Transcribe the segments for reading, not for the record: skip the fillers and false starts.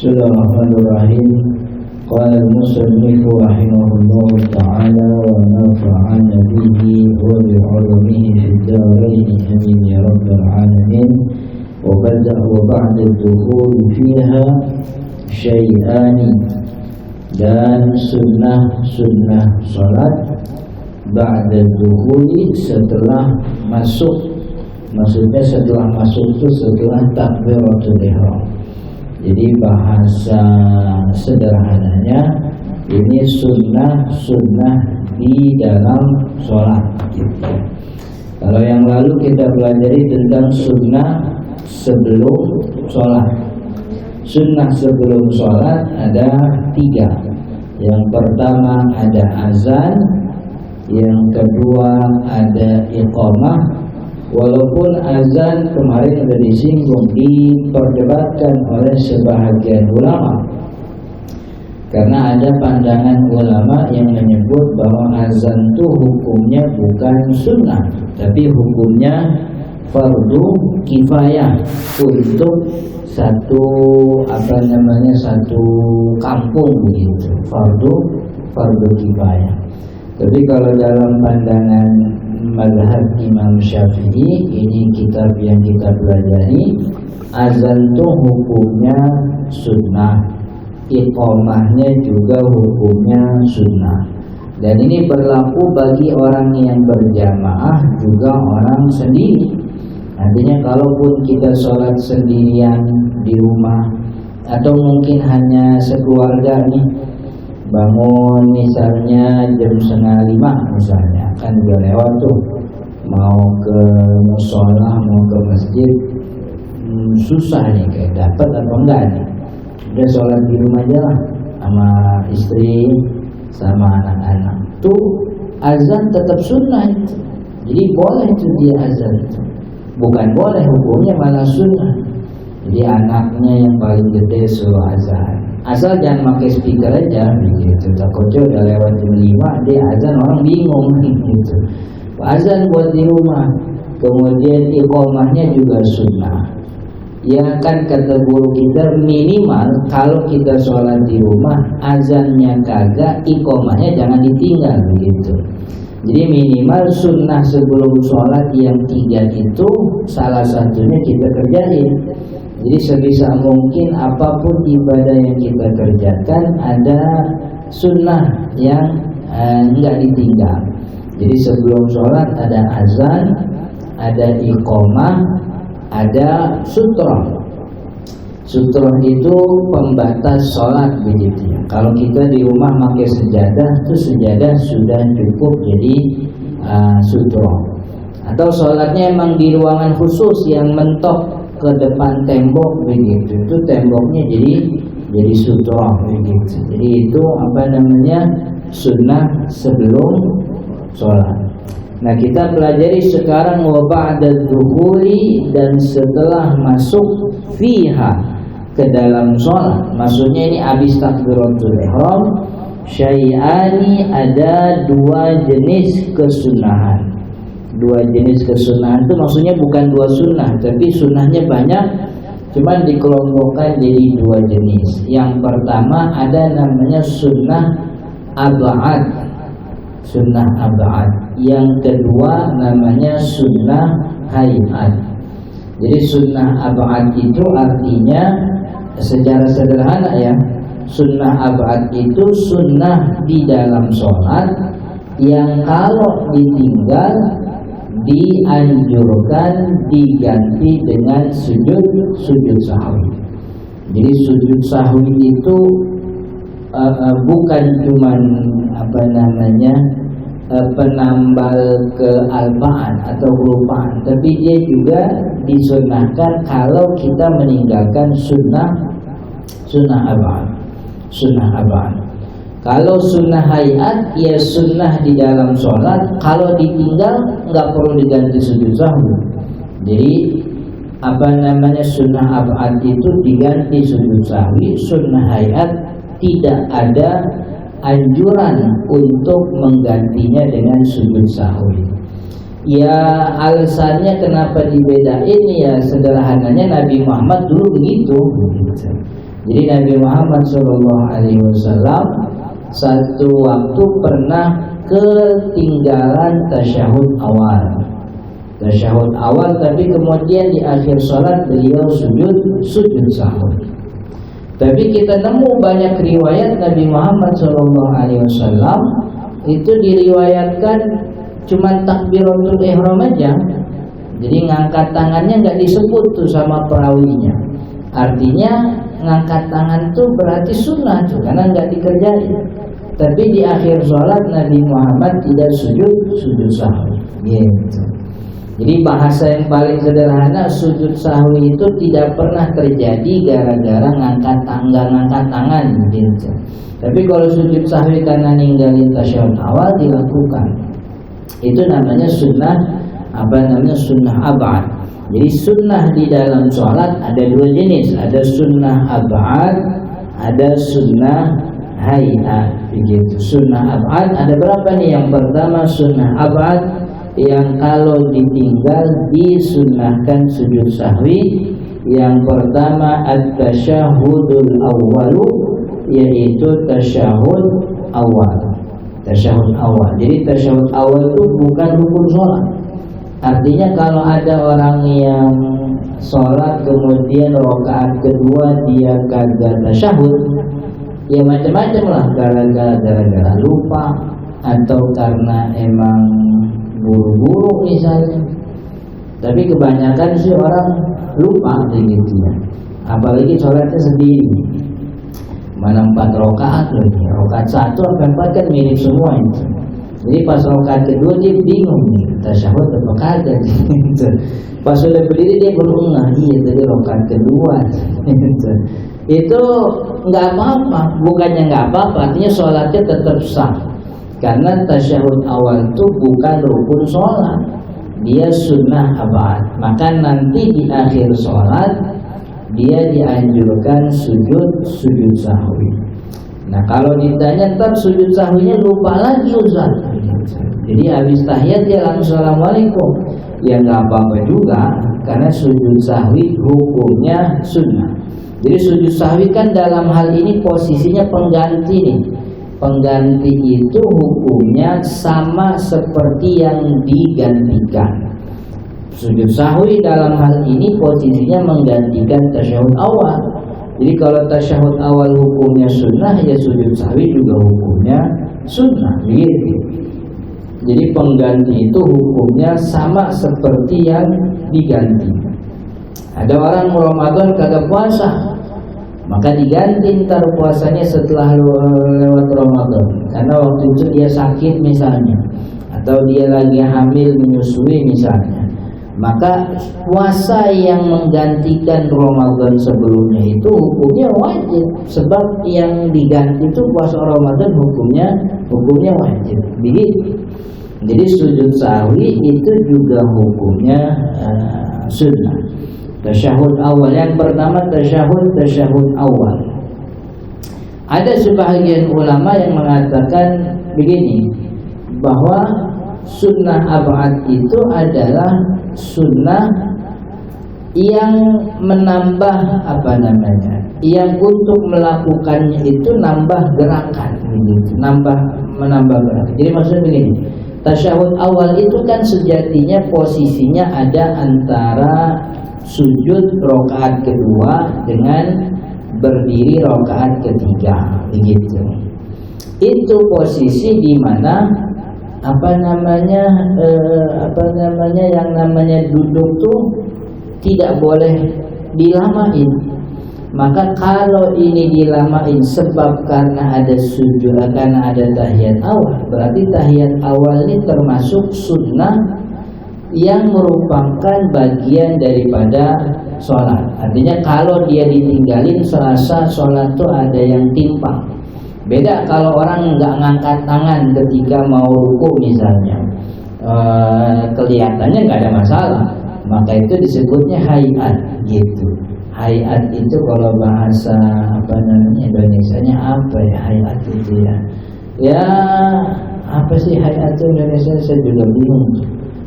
Bismillahirrahmanirrahim. Qala al-musannif rahimahullah ta'ala wa nafa'ana bihi wa bi'ulumihi fid dharain amin ya rabbal alamin. Wa ba'da ad-dukhul fiha syai'ani, dan sunnah salat ba'da ad-dukhuli, setelah masuk. Maksudnya setelah masuk itu setelah takbiratul ihram. Jadi bahasa sederhananya ini sunnah di dalam sholat gitu. Kalau yang lalu kita pelajari tentang sunnah sebelum sholat. Sunnah sebelum sholat ada 3. Yang pertama ada azan, yang kedua ada iqamah. Walaupun azan kemarin sudah disinggung, diperdebatkan oleh sebahagian ulama, karena ada pandangan ulama yang menyebut bahwa azan itu hukumnya bukan sunnah, tapi hukumnya fardu kifayah untuk satu kampung begitu, fardu kifayah. Tapi kalau dalam pandangan mazhab Imam Syafi'i, ini kitab yang kita pelajari, azan itu hukumnya sunnah, iqamahnya juga hukumnya sunnah. Dan ini berlaku bagi orang yang berjamaah juga orang sendiri. Artinya kalaupun kita sholat sendirian di rumah, atau mungkin hanya sekeluarga nih, bangun misalnya jam 4:30 misalnya, kan udah lewat tuh, mau ke mushola, mau ke masjid, susah nih kayak dapat atau enggak nih. Udah sholat di rumah aja lah sama istri sama anak-anak. Tuh azan tetap sunnah itu. Jadi boleh itu dia azan itu. Bukan boleh, hukumnya malah sunnah. Jadi anaknya yang paling gede suruh azan, asal jangan pakai speaker aja begitu. Takutnya udah lewat jam 5 dia azan, orang bingung gitu. Azan buat di rumah. Kemudian iqamahnya juga sunnah. Ya kan kata guru kita, minimal kalau kita sholat di rumah, azannya kagak, iqamahnya jangan ditinggal begitu. Jadi minimal sunnah sebelum sholat yang 3 itu salah satunya kita kerjain. Jadi sebisa mungkin apapun ibadah yang kita kerjakan ada sunnah yang enggak ditinggal. Jadi sebelum sholat ada azan, ada iqamah, ada sutroh. Sutroh itu pembatas sholat begitu ya. Kalau kita di rumah pakai sejadah, itu sejadah sudah cukup jadi sutroh. Atau sholatnya emang di ruangan khusus yang mentok ke depan tembok begitu, itu temboknya jadi sutroh begitu. Jadi itu sunnah sebelum sholat. Nah kita pelajari sekarang wa ba'da dukhuli, dan setelah masuk fiha ke dalam sholat. Maksudnya ini habis takbiratul ihram, syai'ani, ada 2 jenis kesunahan. 2 jenis kesunahan itu maksudnya bukan 2 sunnah, tapi sunnahnya banyak, cuman dikelompokkan jadi 2 jenis. Yang pertama ada namanya sunnah ab'ad, sunnah ab'ad. Yang kedua namanya sunnah hayat. Jadi sunnah ab'ad itu artinya secara sederhana ya, sunnah ab'ad itu sunnah di dalam sholat yang kalau ditinggal dianjurkan diganti dengan sujud sahwi. Jadi sujud sahwi itu bukan cuman penambal kealpaan atau kelupaan, tapi dia juga disunnahkan kalau kita meninggalkan sunnah ab'ad. Kalau sunnah hayat ya sunnah di dalam sholat, kalau ditinggal nggak perlu diganti sujud sahwi. Jadi sunnah ab'ad itu diganti sujud sahwi. Sunnah hayat tidak ada anjuran untuk menggantinya dengan sujud sahwi. Ya alasannya kenapa dibedain ya sederhananya Nabi Muhammad dulu begitu. Jadi Nabi Muhammad SAW satu waktu pernah ketinggalan tasyahud awal. Tasyahud awal, tapi kemudian di akhir sholat beliau sujud sahwi. Tapi kita nemu banyak riwayat Nabi Muhammad SAW itu diriwayatkan cuma takbiratul ihram aja. Jadi ngangkat tangannya nggak disebut tuh sama perawinya. Artinya ngangkat tangan tuh berarti sunnah tuh, karena nggak dikerjain. Tapi di akhir sholat Nabi Muhammad tidak sujud sahwi. Gitu. Jadi bahasa yang paling sederhana, sujud sahwi itu tidak pernah terjadi gara-gara ngangkat tangan gitu. Tapi kalau sujud sahwi karena ninggalin tasyahud awal dilakukan. Itu namanya sunnah sunnah ab'ad. Jadi sunnah di dalam sholat ada dua jenis, ada sunnah ab'ad, ada sunnah hayat. Begitu. Sunnah ab'ad ada berapa nih? Yang pertama sunnah ab'ad, yang kalau ditinggal disunnahkan sujud sahwi. Yang pertama at-tasyahudul awwalu, yaitu tasyahud awal. Tasyahud awal. Jadi tasyahud awal itu bukan rukun sholat. Artinya kalau ada orang yang sholat kemudian rakaat kedua dia kagak tasyahud, ya macam-macam lah, gara-gara lupa atau karena emang buru-buru misalnya. Tapi kebanyakan sih orang lupa begitu ya. Apalagi sholatnya sendiri, mana 4 rakaat lagi, rakaat 1 sampai 4 kan mirip semua itu. Jadi pas rakaat kedua dia bingung nih, tasyahud apa kagak gitu. Pas sudah berdiri dia baru iya tadi rakaat kedua gitu. Itu nggak apa-apa, bukannya nggak apa-apa, artinya sholatnya tetap sah. Karena tasyahud awal itu bukan rukun sholat, dia sunnah abad. Maka nanti di akhir sholat dia dianjurkan sujud sahwi. Nah kalau ditanya ntar sujud sahwinya lupa lagi Ustaz, jadi habis tahiyat dia langsung assalamualaikum, ya nggak apa-apa juga, karena sujud sahwi hukumnya sunnah. Jadi sujud sahwi kan dalam hal ini posisinya pengganti nih. Pengganti itu hukumnya sama seperti yang digantikan. Sujud sahwi dalam hal ini posisinya menggantikan tasyahud awal. Jadi kalau tasyahud awal hukumnya sunnah, ya sujud sahwi juga hukumnya sunnah gitu. Jadi pengganti itu hukumnya sama seperti yang diganti. Ada orang Ramadan kagak puasa, maka diganti ntar puasanya setelah lewat Ramadan, karena waktu itu dia sakit misalnya, atau dia lagi hamil menyusui misalnya. Maka puasa yang menggantikan Ramadan sebelumnya itu hukumnya wajib, sebab yang diganti itu puasa Ramadan hukumnya wajib. Jadi sujud sahwi itu juga hukumnya sunnah. Tasyahud awal yang pertama tasyahud awal. Ada sebahagian ulama yang mengatakan begini, bahwa sunnah ab'ad itu adalah sunnah yang menambah yang untuk melakukannya itu nambah gerakan gitu, menambah gerakan. Jadi maksudnya begini, tasyahud awal itu kan sejatinya posisinya ada antara sujud rakaat kedua dengan berdiri rakaat ketiga begitu. Itu posisi di mana yang namanya duduk tuh tidak boleh dilamain. Maka kalau ini dilamain sebab karena ada sujud, karena ada tahiyat awal, berarti tahiyat awal ini termasuk sunnah yang merupakan bagian daripada sholat. Artinya kalau dia ditinggalin serasa sholat tuh ada yang timpang. Beda kalau orang nggak ngangkat tangan ketika mau ruku misalnya, kelihatannya nggak ada masalah, maka itu disebutnya hayat gitu. Hayat itu kalau bahasa Indonesianya apa ya hayat itu ya? Ya apa sih hayat itu Indonesia, saya juga bingung.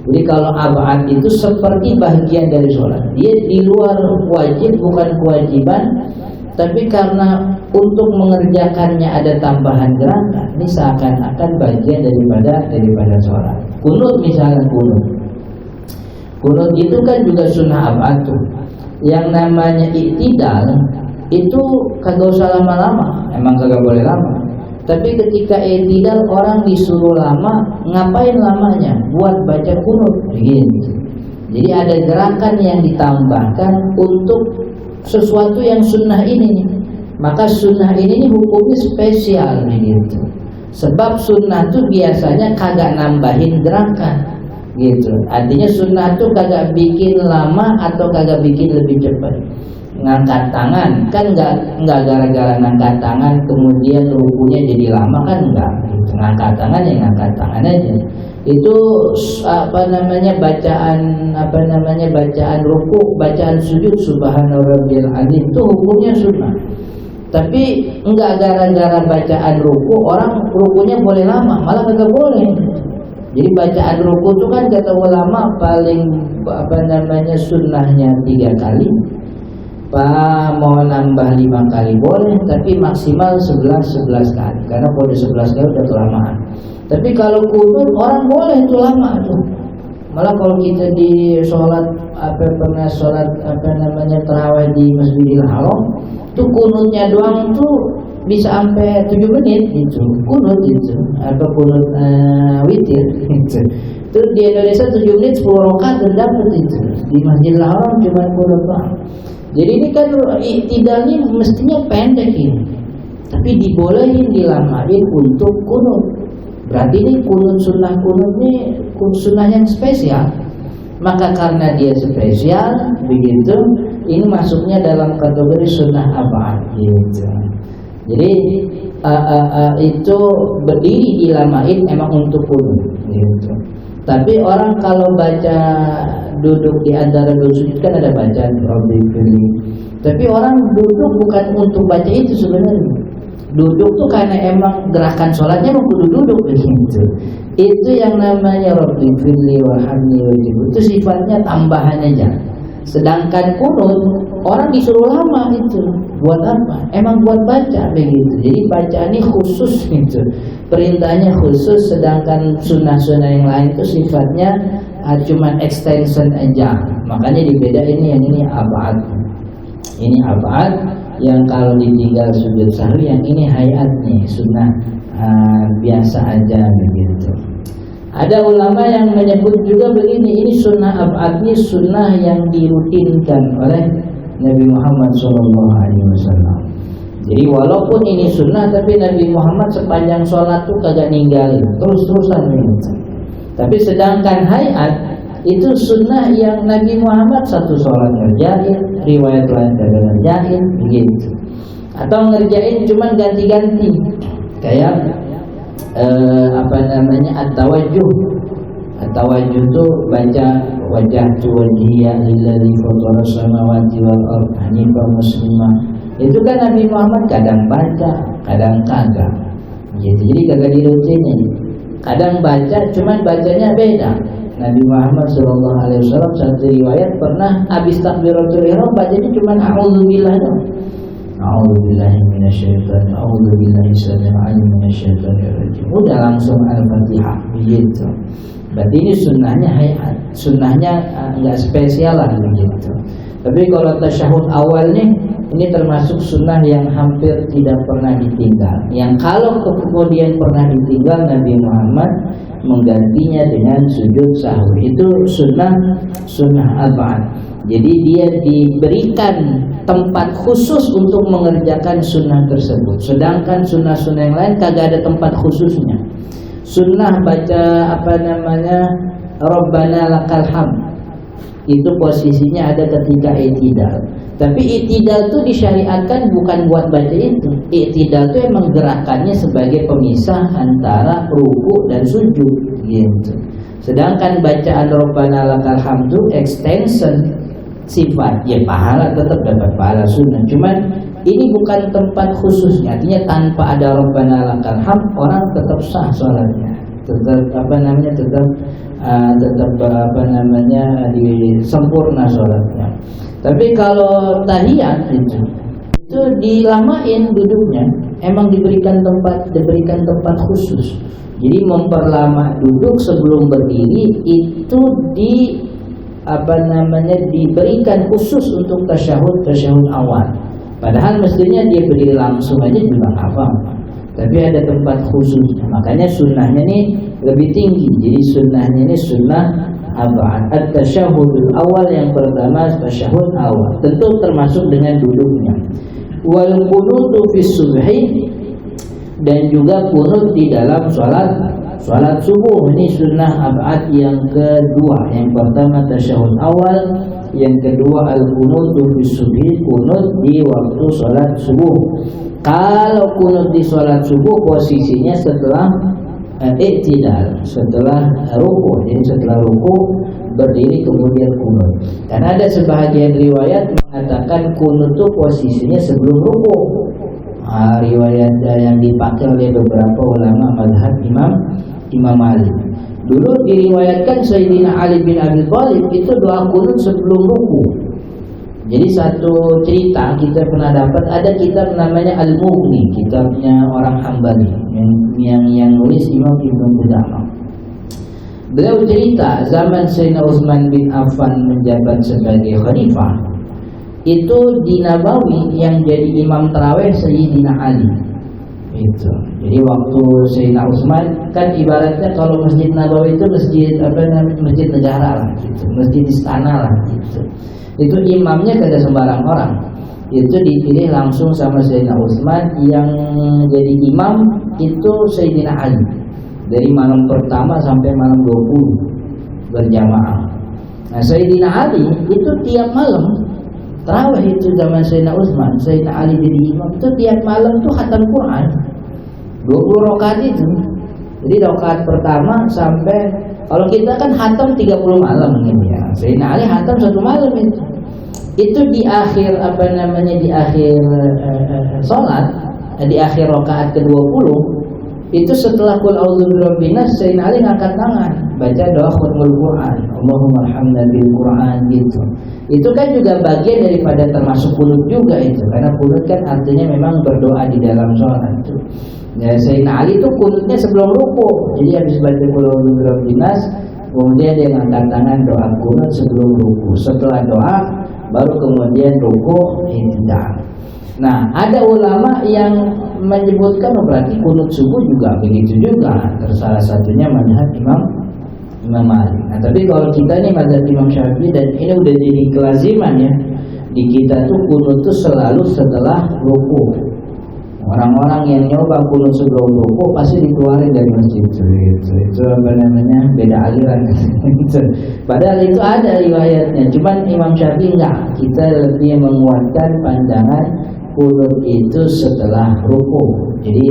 Jadi kalau ab'ad itu seperti bagian dari sholat, dia di luar wajib bukan kewajiban, tapi karena untuk mengerjakannya ada tambahan gerakan, ini seakan-akan bagian daripada sholat. Kunut misalnya, kunut itu kan juga sunnah abad tuh. Yang namanya iktidal itu kagak usah lama-lama, emang kagak boleh lama. Tapi ketika iktidal orang disuruh lama, ngapain lamanya? Buat baca kunut gitu. Jadi ada gerakan yang ditambahkan untuk sesuatu yang sunnah ini. Maka sunnah ini hukumnya spesial gitu. Sebab sunnah itu biasanya kagak nambahin gerakan gitu. Artinya sunnah itu kagak bikin lama atau kagak bikin lebih cepat. Ngangkat tangan kan nggak gara-gara ngangkat tangan kemudian rukunya jadi lama kan enggak gitu. Ngangkat tangan ya ngangkat tangan aja. Itu bacaan ruku, bacaan sujud subhanarabbiyal azim itu hukumnya sunnah. Tapi enggak gara-gara bacaan ruku orang rukunya boleh lama, malah kagak boleh. Jadi bacaan ruku itu kan kata ulama paling sunnahnya 3 kali. Mau nambah 5 kali boleh, tapi maksimal 11 kali. Karena kalau 11 kali udah kelamaan. Tapi kalau kunut orang boleh itu lama tuh. Malah kalau kita di sholat tarawih di Masjidil Haram, tuh kunutnya doang tuh bisa sampai 7 menit gitu. Kunut itu atau kunut witir gitu. Itu di Indonesia 7 menit 10 rakaat dapat itu. Di Masjidil Haram cuma kunut doang. Jadi ini kan iktidalnya mestinya pendek ini, tapi dibolehin dilamain untuk kunut. Berarti ini kunut sunnah sunnah yang spesial. Maka karena dia spesial begitu, ini masuknya dalam kategori sunnah abad gitu. Jadi itu berdiri dilamain emang untuk kunut gitu. Tapi orang kalau baca duduk di antara dua sujud kan ada bacaan Rabbi firli. Tapi orang duduk bukan untuk baca itu sebenarnya. Duduk tuh karena emang gerakan sholatnya mau duduk begitu. Itu yang namanya Rabbi firli warhamni wajib. Itu sifatnya tambahan aja. Sedangkan kunut orang disuruh lama itu. Buat apa? Emang buat baca begitu. Jadi bacaan ini khusus gitu. Perintahnya khusus, sedangkan sunnah-sunnah yang lain itu sifatnya cuman extension aja. Makanya dibedain yang ini abad. Ini abad yang kalau ditinggal sujud sahwi, yang ini hayat nih sunnah biasa aja begitu. Ada ulama yang menyebut juga begini, ini sunnah abad ini sunnah yang dirutinkan oleh Nabi Muhammad SAW. Jadi walaupun ini sunnah, tapi Nabi Muhammad sepanjang sholat tuh kagak ninggalin, terus-terusan gitu. Tapi sedangkan hayat itu sunnah yang Nabi Muhammad satu sholat ngerjain, riwayat lain kagak ngerjain begitu. Atau ngerjain cuman ganti-ganti, kayak at-tawajjuh. At-tawajjuh tuh baca wajhatu wajhiya lillazi fatara samawati wal ardh hanifan muslimah. Itu kan Nabi Muhammad kadang baca, kadang kagak. Gitu. Jadi kagak dirutinin. Kadang baca, cuman bacanya beda. Nabi Muhammad SAW satu riwayat pernah habis takbiratul ihram bacanya cuman a'udzubillah doang. A'udzubillahi minasyaitonir rajim. A'udzubillahi samil alim minasyaitonir rajim. Udah langsung Al-Fatihah begitu. Berarti ini sunnahnya hayat. Sunnahnya enggak spesial lah begitu. Tapi kalau tasyahud awalnya ini termasuk sunnah yang hampir tidak pernah ditinggal. Yang kalau kemudian pernah ditinggal, Nabi Muhammad menggantinya dengan sujud sahwi. Itu sunnah abad. Jadi dia diberikan tempat khusus untuk mengerjakan sunnah tersebut. Sedangkan sunnah-sunnah yang lain kagak ada tempat khususnya. Sunnah baca Rabbana lakal hamd, itu posisinya ada ketika i'tidal. Tapi i'tidal itu disyariatkan bukan buat baca itu. I'tidal itu emang gerakannya sebagai pemisah antara ruku dan sujud gitu. Sedangkan bacaan Rabbana lakal hamd itu extension sifat, ya pahala tetap dapat pahala sunnah. Cuman ini bukan tempat khususnya. Artinya tanpa ada Rabbana lakal hamd orang tetap sah sholatnya. Sempurna sholatnya. Tapi kalau tahiyat itu itu dilamain duduknya, emang diberikan tempat khusus. Jadi memperlama duduk sebelum berdiri itu diberikan khusus untuk tasyahud awal. Padahal mestinya dia berdiri langsung aja juga nggak apa-apa, tapi ada tempat khususnya. Makanya sunnahnya nih lebih tinggi. Jadi sunnahnya ini sunnah at-tasyahudul awal, yang pertama tasyahud awal, tentu termasuk dengan duduknya. Wal qunutu fi subhi, dan juga kunut di dalam salat subuh. Ini sunnah ab'ad yang kedua. Yang pertama tasyahud awal, yang kedua al-qunutu fi subhi, kunut di waktu salat subuh. Kalau kunut di salat subuh posisinya setelah i'tidal, setelah ruku. Jadi setelah ruku berdiri kemudian kunut. Karena ada sebahagian riwayat mengatakan kunut itu posisinya sebelum ruku. Riwayat yang dipakai oleh beberapa ulama mazhab Imam Ali. Dulu diriwayatkan Sayyidina Ali bin Abi Thalib itu doa kunut sebelum ruku. Jadi satu cerita kita pernah dapat, ada kitab namanya Al-Mughni, kitabnya orang Hambali yang nulis Imam Ibnu Qudamah. Beliau cerita zaman Sayyidina Utsman bin Affan menjabat sebagai khalifah, itu di Nabawi yang jadi imam tarawih Sayyidina Ali. Itu. Jadi waktu Sayyidina Utsman kan ibaratnya kalau Masjid Nabawi itu masjid negara lah gitu, masjid istana lah gitu. Itu imamnya kagak sembarang orang. Itu dipilih langsung sama Sayyidina Utsman. Yang jadi imam itu Sayyidina Ali. Dari malam pertama sampai malam 20 berjamaah. Nah Sayyidina Ali itu tiap malam tarawih, itu zaman Sayyidina Utsman, Sayyidina Ali jadi imam, itu tiap malam tuh khatam Quran 20 rakaat itu. Jadi rakaat pertama sampai, kalau kita kan khatam 30 malam ini ya, Sayyidina Ali khatam 1 malam itu. Itu di akhir di akhir salat, di akhir rakaat ke-20 itu setelah qul a'udzu birabbin nas, Sayyidina Ali ngangkat tangan baca doa khutmul Quran, Allahumma arhamna bil Quran gitu. Itu kan juga bagian daripada termasuk kunut juga itu, karena kunut kan artinya memang berdoa di dalam sholat itu. Ya, Sayyidina Ali itu kunutnya sebelum ruku. Jadi habis baca qul a'udzu birabbin nas, kemudian dia ngangkat tangan doa kunut sebelum ruku. Setelah doa baru kemudian ruku i'tidal. Nah, ada ulama yang menyebutkan berarti kunut subuh juga begitu juga. Salah satunya mazhab Imam Malik. Nah, tapi kalau kita nih mazhab Imam Syafi'i, dan ini udah jadi kelaziman ya di kita tuh, kunut tuh selalu setelah ruku. Orang-orang yang nyoba kunut sebelum ruku pasti dikeluarin dari masjid. Itu beda aliran. Padahal itu ada riwayatnya. Cuman Imam Syafi'i enggak. Kita lebih menguatkan pandangan kunut itu setelah ruku. Jadi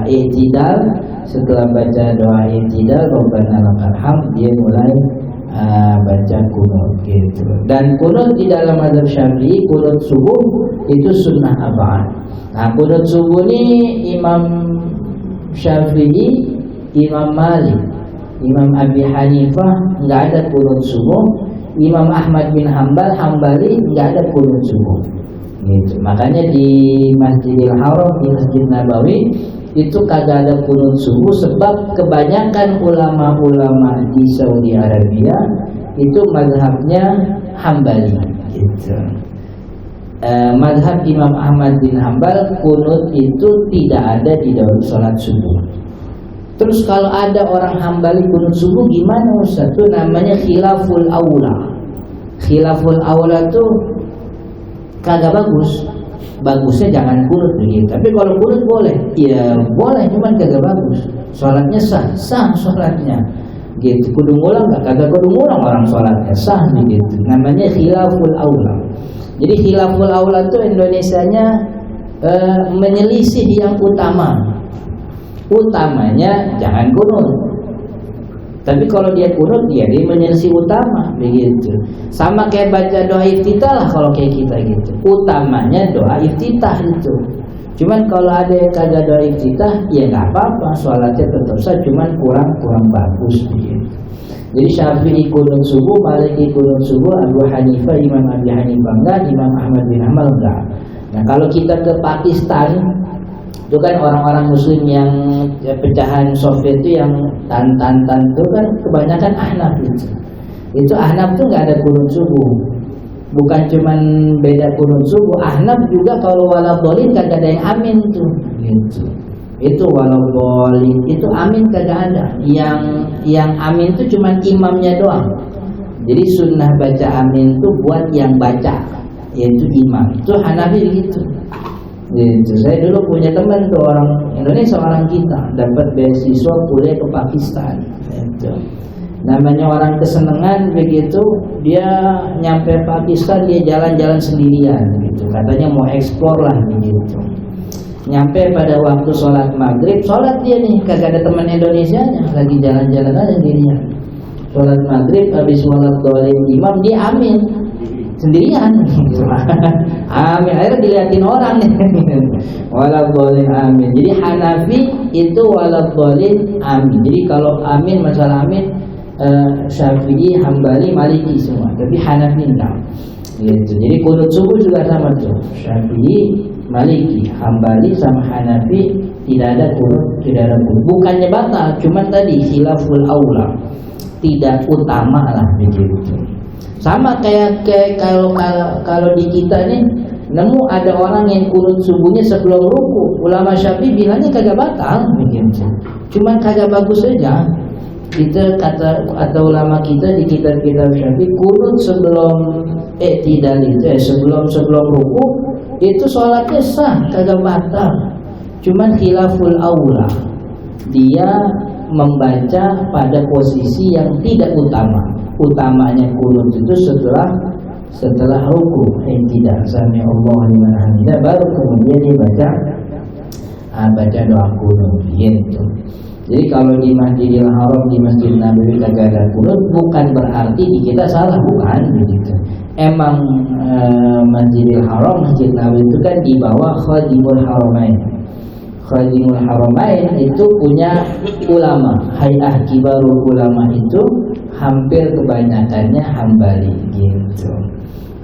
i'tidal, setelah baca doa i'tidal Rabbana lakal hamd, dia mulai baca kunut gitu. Dan kunut di dalam mazhab Syafi'i, kunut subuh itu sunnah ab'ad. Nah, kunut subuh ini Imam Syafi'i, Imam Malik, Imam Abi Hanifah nggak ada kunut subuh. Imam Ahmad bin Hambali nggak ada kunut subuh. Gitu. Makanya di Masjidil Haram, di Masjid Nabawi itu kagak ada kunut subuh, sebab kebanyakan ulama-ulama di Saudi Arabia itu mazhabnya Hambali gitu. Mazhab Imam Ahmad bin Hambal kunut itu tidak ada di dalam sholat subuh. Terus kalau ada orang Hambali kunut subuh gimana Ustaz? Itu namanya khilaful aula. Khilaful aula tuh kagak bagus. Bagusnya jangan kunut begitu. Tapi kalau kunut boleh, ya boleh, cuman kagak bagus. Sholatnya sah sholatnya. Gitu. Kudu ngulang nggak? Kagak kudu ngulang orang sholatnya sah begitu. Namanya khilaful aula. Jadi khilaful aula itu Indonesianya menyelisih yang utama. Utamanya jangan kunut. Tapi kalau dia kunut, dia menyelisih utama begitu. Sama kayak baca doa iftitah lah kalau kayak kita gitu. Utamanya doa iftitah itu. Cuman kalau ada yang kagak doa iftitah, ya nggak apa-apa, sholatnya tetap sah, cuman kurang bagus begitu. Jadi Syafi'i kunut subuh, Maliki kunut subuh, Abu Hanifah, Imam Abi Hanifah enggak, Imam Ahmad bin Hanbal enggak. Nah kalau kita ke Pakistan, itu kan orang-orang Muslim yang pecahan Soviet itu yang tan itu kan kebanyakan Ahnaf itu. Itu Ahnaf tuh nggak ada kunut subuh. Bukan cuman beda kunut subuh, Ahnaf juga kalau waladhdallin kagak ada yang amin tuh. Gitu. Itu waladhdallin itu amin kagak ada. Yang amin tuh cuman imamnya doang. Jadi sunnah baca amin tuh buat yang baca, yaitu imam. Itu Hanafi gitu. Gitu. Saya dulu punya teman tuh orang Indonesia, orang kita dapat beasiswa kuliah ke Pakistan. Gitu. Namanya orang kesenangan begitu, dia nyampe Pakistan dia jalan-jalan sendirian gitu. Katanya mau eksplor lah begitu. Nyampe pada waktu sholat maghrib, sholat dia nih kagak ada teman Indonesianya, lagi jalan-jalan aja sendirian. Sholat maghrib habis waladhdallin imam dia amin sendirian. Amin, akhirnya dilihatin orang nih. Waladhdallin amin. Jadi Hanafi itu waladhdallin amin. Jadi kalau amin, masalah amin, Syafi'i, Hambali, Maliki semua, tapi Hanafi enggak. Gitu. Jadi kunut subuh juga sama tuh. Syafi'i, Maliki, Hambali sama Hanafi tidak ada kunut, tidak ada kunut. Bukannya batal, cuman tadi khilaful aula, tidak utama lah begitu. Sama kayak kalau di kita nih nemu ada orang yang kunut subuhnya sebelum ruku, ulama Syafi'i bilangnya kagak batal begitu. Cuman kagak bagus saja. Kita kata ulama kita di kitab-kitab Syafi'i, kunut sebelum sebelum ruku itu sholatnya sah, kagak batal. Cuman khilaful aula, dia membaca pada posisi yang tidak utama. Utamanya kunut itu setelah ruku, tidak sami Allah liman hamidah, baru kemudian dia baca doa kunut gitu. Jadi kalau di Masjidil Haram, di Masjid Nabawi kagak ada kunut, bukan berarti di kita salah, bukan begitu. Emang Masjidil Haram, Masjid Nabawi itu kan di bawah Khadimul Haramain. Khadimul Haramain itu punya ulama, Hay'ah Kibarul Ulama itu hampir kebanyakannya Hambali gitu.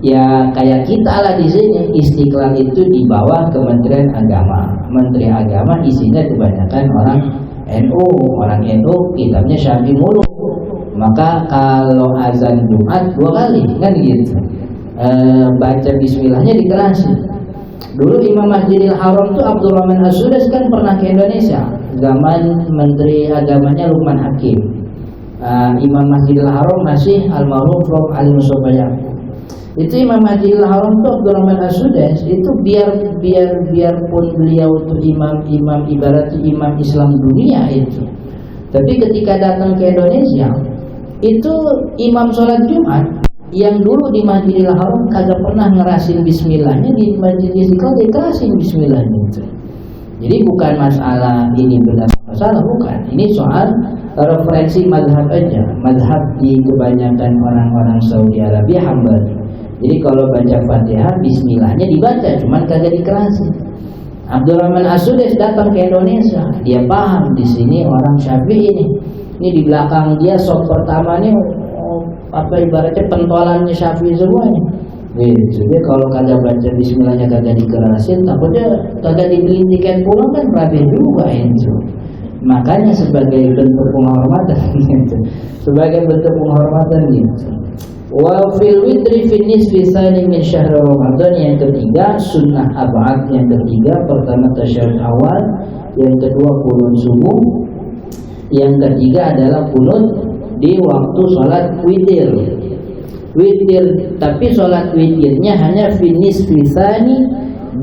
Ya kayak kita lah di sini, Istiqlal itu di bawah Kementerian Agama. Menteri Agama isinya kebanyakan orang NU, orang NU kitabnya Syafi'i mulu. Maka kalau azan Jumat 2 kali kan gitu. Baca bismillahnya dikerasin. Dulu Imam Masjidil Haram tuh Abdurrahman As-Sudais kan pernah ke Indonesia zaman Menteri Agamanya Lukman Hakim. Imam Masjidil Haram masih almarhum Prof. Ali Mustafa Yaqub. Itu Imam Masjidil Haram tuh Abdurrahman As-Sudais itu biarpun beliau itu imam ibarat imam Islam dunia itu, tapi ketika datang ke Indonesia itu imam sholat Jumat yang dulu di Masjidil Haram kagak pernah ngerasin bismillahnya, di Masjid Istiqlal dia kerasin bismillahnya itu. Jadi bukan masalah ini benar masalah, bukan. Ini soal referensi mazhab aja. Mazhab di kebanyakan orang-orang Saudi Arabia Hambali. Jadi kalau baca Fatihah bismillahnya dibaca, cuman kagak dikerasin. Abdurrahman As-Sudais datang ke Indonesia, dia paham di sini orang Syafi'i ini. Ini di belakang dia sop pertama nih ibaratnya pentolannya Syafi'i semuanya. Jadi kalau kagak baca bismillahnya kagak dikerasin, takutnya kagak dibeli tiket pulang kan rapi juga itu. Makanya sebagai bentuk penghormatan gitu. Sebagai bentuk penghormatan gitu. Wa fil witri fi nisfi tsani min syahr Ramadan, yang ketiga sunnah ab'ad, yang ketiga pertama tasyahud awal, yang kedua kunut subuh, yang ketiga adalah kunut di waktu sholat witir. Tapi sholat witirnya hanya fi nisfi tsani,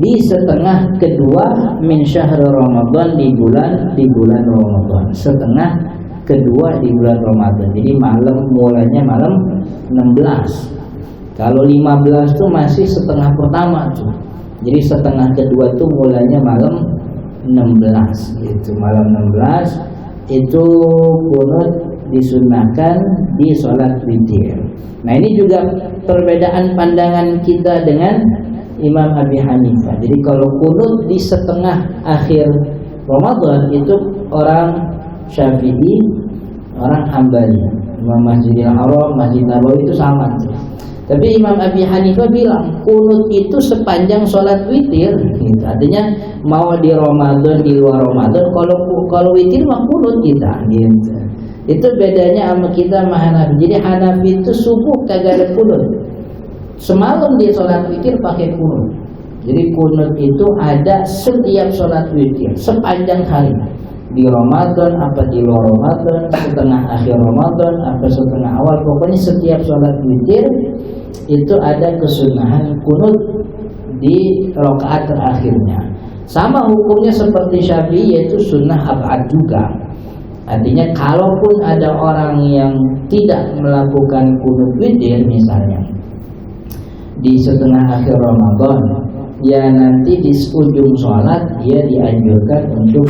di setengah kedua min syahr Ramadan, di bulan Ramadan, setengah kedua di bulan Ramadan. Jadi mulainya malam 16. Kalau 15 tuh masih setengah pertama tuh. Jadi setengah kedua tuh mulainya malam 16 gitu. Malam 16 itu kunut disunahkan di sholat witir. Nah ini juga perbedaan pandangan kita dengan Imam Abi Hanifah. Jadi kalau kunut di setengah akhir Ramadan itu orang Syafi'i, orang Hambali. Imam Masjidil Haram, Masjid Nabawi itu sama. Tapi Imam Abi Hanifah bilang kunut itu sepanjang sholat witir, gitu. Artinya mau di Ramadan, di luar Ramadan, kalau witir mah kunut kita, gitu. Itu bedanya sama kita sama Hanafi. Jadi Hanafi itu subuh kagak ada kunut, semalam dia sholat witir pakai kunut. Jadi kunut itu ada setiap sholat witir sepanjang hari, di Ramadan apa di luar Ramadan, setengah akhir Ramadan apa setengah awal, pokoknya setiap sholat witir itu ada kesunahan kunut di rakaat terakhirnya. Sama hukumnya seperti Syafi'i, yaitu sunnah ab'ad juga. Artinya kalaupun ada orang yang tidak melakukan kunut witir misalnya di setengah akhir Ramadan, ya nanti di ujung sholat dia dianjurkan untuk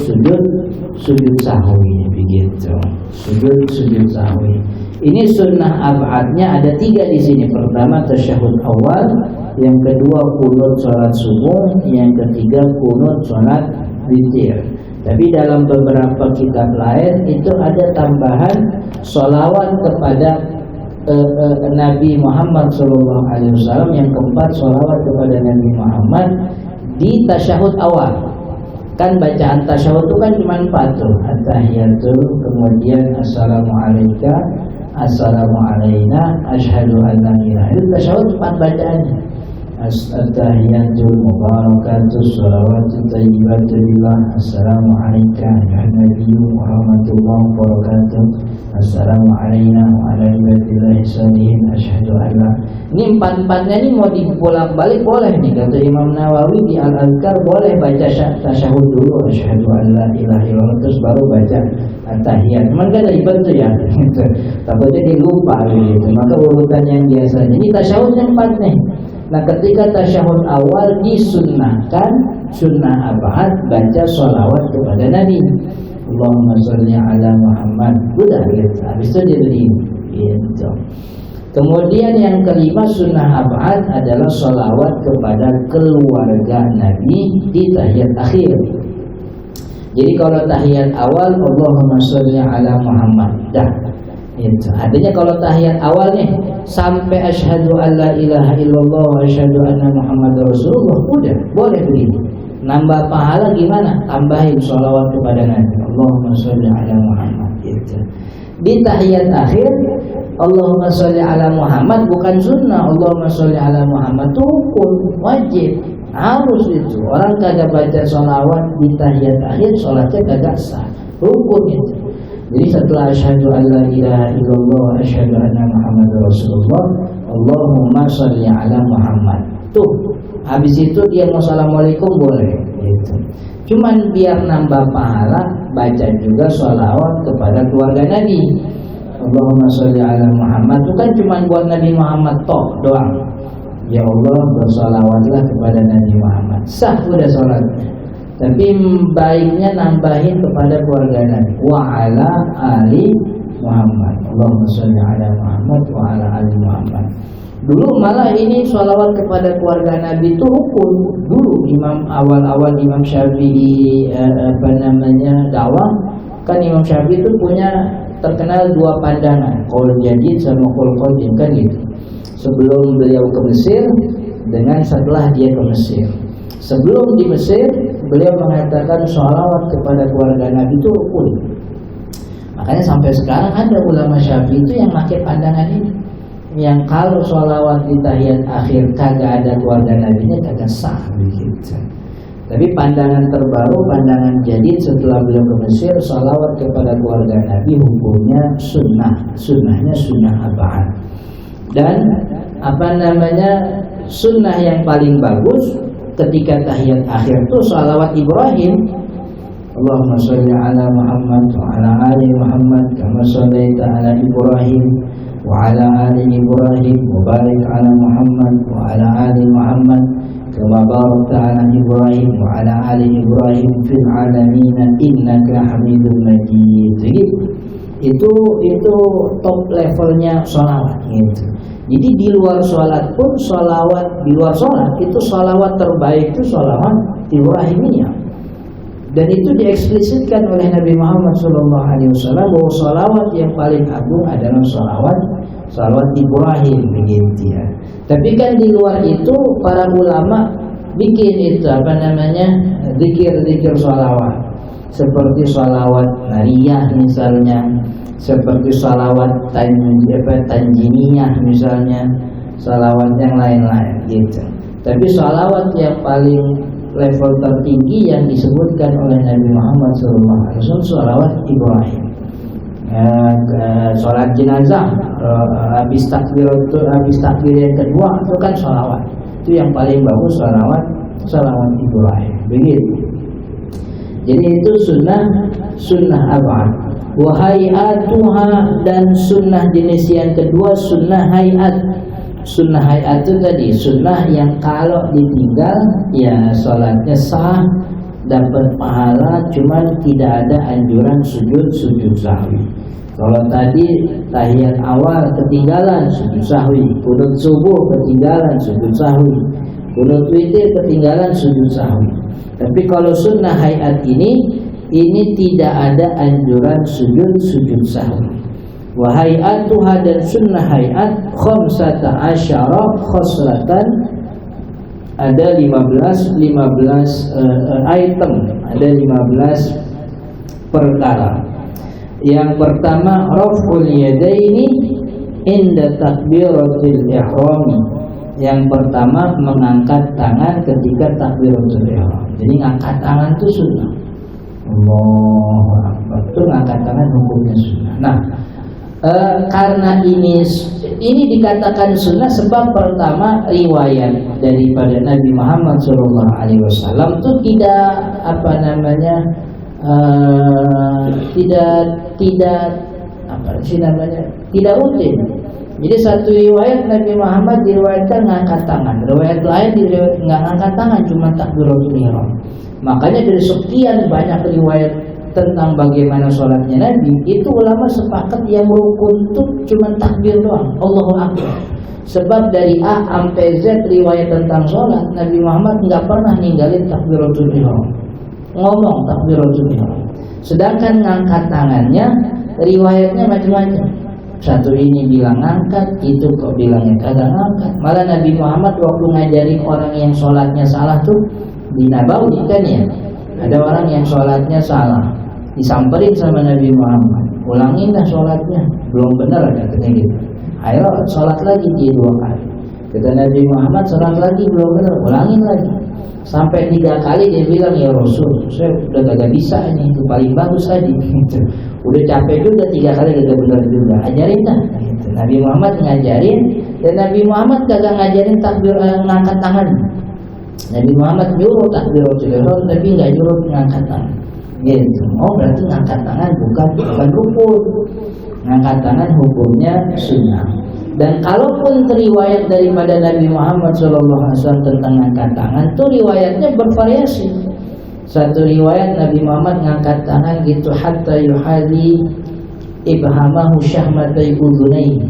sujud sahwi, begitu. Sujud sahwi. Ini sunnah ab'adnya ada 3 di sini. Pertama tasyahud awal, yang kedua kunut sholat subuh, yang ketiga kunut sholat witir. Tapi dalam beberapa kitab lain itu ada tambahan sholawat kepada Nabi Muhammad SAW. Yang keempat sholawat kepada Nabi Muhammad di tasyahud awal. Kan bacaan tasyahud itu kan cuma 4 tuh. At-tahiyatul, kemudian assalamualaikum, assalamu alayna, asyhadu an la ilaha illallah. Itu tasyahud 4 bacaannya. At-tahiyatul mubarakatus shalawatu thayyibatu lillah, assalamu alayka ya nabiyyu wa rahmatullahi wa barakatuh, assalamu alayna wa ala ibadillahi sholihin, asyhadu an la. Ini 4-4-nya ini mau dibolak-balik boleh nih, kata Imam Nawawi di Al-Adhkar, boleh baca tasyahud dulu asyhadu an la ilaha illallah, terus baru baca at-tahiyat. Cuman kan ribet tuh ya gitu. Takutnya dilupa gitu. Maka urutan yang biasanya ini tasyahud yang 4 nih. Nah, ketika tasyahud awal disunnahkan sunnah ab'ad baca sholawat kepada Nabi. Allahumma sholli ala Muhammad. Udah gitu. Habis itu dia berdiri gitu. Kemudian yang kelima sunnah ab'ad adalah sholawat kepada keluarga Nabi di tahiyat akhir. Jadi kalau tahiyat awal Allahumma sholli ala Muhammad, dah. Itu. Artinya kalau tahiyat awal nih sampai asyhadu an la ilaha illallah wa asyhadu anna Muhammadar Rasulullah, udah boleh berdiri. Nambah pahala gimana? Tambahin sholawat kepada Nabi. Allahumma sholli ala Muhammad. Gitu. Di tahiyat akhir Allahumma sholli ala Muhammad bukan sunnah. Allahumma sholli ala Muhammad itu hukum wajib, harus itu. Orang kagak baca sholawat di tahiyat akhir sholatnya kagak sah, hukum itu. Jadi setelah asyhadu an la ilaha illallah wa asyhadu anna Muhammadar Rasulullah, Allahumma sholli ala Muhammad. Tuh, habis itu dia mau assalamualaikum boleh gitu. Cuman biar nambah pahala baca juga sholawat kepada keluarga Nabi. Allahumma sholli ala Muhammad itu kan cuma buat Nabi Muhammad toh doang. Ya Allah bersolawatlah kepada Nabi Muhammad, sah udah sholatnya. Tapi baiknya nambahin kepada keluarga Nabi wa ala ali Muhammad. Allahumma sholli ala Muhammad wa ala ali Muhammad. Dulu malah ini sholawat kepada keluarga Nabi itu hukum. Dulu Imam awal-awal Imam Syafi'i dakwah, kan Imam Syafi'i itu punya terkenal 2 pandangan, qaul jadid sama qaul qadim kan gitu. Sebelum beliau ke Mesir dengan setelah dia ke Mesir. Sebelum di Mesir beliau mengatakan sholawat kepada keluarga Nabi itu rukun. Makanya sampai sekarang ada ulama Syafi'i itu yang pakai pandangan ini, yang kalau sholawat di tahiyat akhir kagak ada keluarga Nabinya kagak sah begitu. Tapi pandangan terbaru, pandangan jadid setelah beliau ke Mesir, sholawat kepada keluarga Nabi hukumnya sunnah, sunnahnya sunnah ab'ad. Dan sunnah yang paling bagus ketika tahiyat akhir itu sholawat Ibrahim. Allahumma sholli ala Muhammad wa ala ali Muhammad kama shallaita ala Ibrahim wa ala ali Ibrahim wa barik ala Muhammad wa ala ali Muhammad kama barakta ala Ibrahim wa ala ali Ibrahim fil alamin innaka Hamidum Majid. Jadi itu top levelnya sholawat gitu. Jadi di luar sholat pun sholawat, di luar sholat itu sholawat terbaik itu sholawat Ibrahimiyah. Dan itu dieksplisitkan oleh Nabi Muhammad SAW bahwa sholawat yang paling agung adalah sholawat salawat Ibrahim begitu ya. Tapi kan di luar itu para ulama bikin itu zikir-zikir salawat, seperti salawat nariyah misalnya, seperti salawat tanjimiyah misalnya, salawat yang lain-lain gitu. Tapi salawat yang paling level tertinggi yang disebutkan oleh Nabi Muhammad SAW, salawat Ibrahim. Sholat jenazah habis takbir yang kedua itu kan salawat, itu yang paling bagus salawat Ibrahim begitu. Jadi itu sunnah apa? Wa hayatuha, dan sunnah jenis yang kedua sunnah hayat. Sunnah hayat itu tadi sunnah yang kalau ditinggal ya sholatnya sah, dapat pahala, cuman tidak ada anjuran sujud sahwi. Kalau tadi tahiyat awal ketinggalan sujud sahwi, qunut subuh ketinggalan sujud sahwi, qunut witir ketinggalan sujud sahwi. Tapi kalau sunnah hayat ini tidak ada anjuran sujud sahwi. Wa hayatuha, dan sunnah hayat 15 khoslatan, ada 15 item, ada 15 perkara. Yang pertama raf'ul yadaini inda takbiratul ihram. Yang pertama mengangkat tangan ketika takbiratul ihram. Jadi ngangkat tangan itu sunnah. Allahu Akbar, itu ngangkat tangan hukumnya sunnah. Nah, karena ini dikatakan sunnah sebab pertama riwayat daripada Nabi Muhammad SAW itu tidak rutin. Jadi satu riwayat Nabi Muhammad diriwayatkan ngangkat tangan, riwayat lain diriwayat nggak ngangkat tangan, cuma takbiratul ihram. Makanya dari sekian banyak riwayat tentang bagaimana sholatnya Nabi, itu ulama sepakat yang rukun itu cuma takbir doang, Allahu Akbar. Sebab dari A sampai Z riwayat tentang sholat Nabi Muhammad nggak pernah ninggalin takbiratul ihram, ngomong takbiratul ihram. Sedangkan ngangkat tangannya riwayatnya macam-macam. Satu ini bilang ngangkat, itu kok bilangnya kagak ngangkat. Malah Nabi Muhammad waktu ngajarin orang yang sholatnya salah tuh di Nabawi kan ya, ada orang yang sholatnya salah, disamperin sama Nabi Muhammad, ulanginlah sholatnya, belum benar katanya gitu. Ayo sholat lagi dia 2 kali. Kata Nabi Muhammad, sholat lagi belum benar, ulangin lagi. Sampai 3 kali dia bilang, ya Rasul, saya udah kagak bisa ini, itu paling bagus tadi gitu. Udah capek juga 3 kali kagak benar juga, ajarin dah gitu. Nabi Muhammad ngajarin, dan Nabi Muhammad kagak ngajarin takbir ngangkat tangan. Nabi Muhammad nyuruh takbiratul ihram tapi nggak nyuruh ngangkat tangan gitu. Oh berarti ngangkat tangan bukan rukun. Ngangkat tangan hukumnya sunnah. Dan kalaupun riwayat daripada Nabi Muhammad SAW tentang ngangkat tangan, itu riwayatnya bervariasi. Satu riwayat Nabi Muhammad ngangkat tangan gitu hatta yuhadi ibhamahu syahmatai udhunai.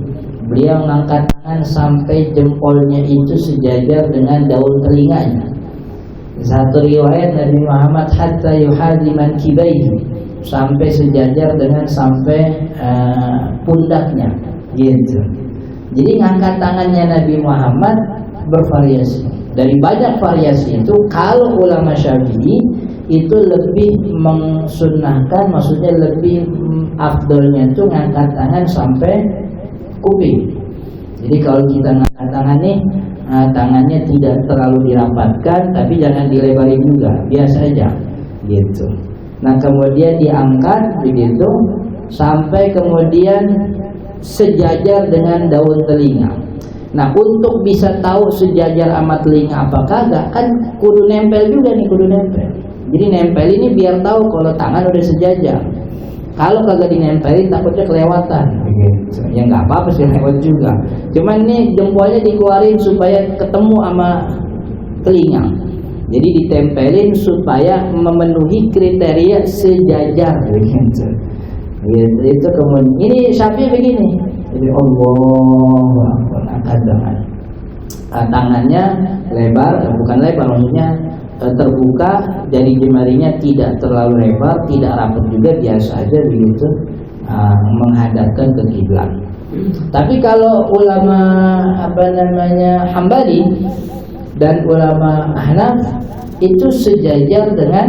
Beliau ngangkat tangan sampai jempolnya itu sejajar dengan daun telinganya. Satu riwayat Nabi Muhammad hatta yuhadi mankibaihi, sampai sejajar dengan pundaknya gitu. Jadi ngangkat tangannya Nabi Muhammad bervariasi. Dari banyak variasi itu, kalau ulama Syafi'i itu lebih mensunnahkan, maksudnya lebih afdolnya itu ngangkat tangan sampai kuping. Jadi kalau kita ngangkat tangan nih, tangannya tidak terlalu dirapatkan, tapi jangan dilebarin juga, biasa aja gitu. Nah kemudian diangkat begitu sampai kemudian sejajar dengan daun telinga. Nah untuk bisa tahu sejajar sama telinga apa kagak, kan kudu nempel juga nih, kudu nempel. Jadi nempel ini biar tahu kalau tangan udah sejajar. Kalau kagak dinempelin takutnya kelewatan gitu. Ya nggak apa-apa sih, lewat juga. Cuman nih jempolnya dikeluarin supaya ketemu sama telinga. Jadi ditempelin supaya memenuhi kriteria sejajar gitu. Itu kemudian ini Syafi'i begini. Jadi Allahu Akbar, angkat tangannya lebar, bukan lebar maksudnya terbuka, jari jemarinya tidak terlalu lebar, tidak rapat juga, biasa aja begitu, menghadapkan ke kiblat. Tapi kalau ulama Hambali dan ulama Ahnaf itu sejajar dengan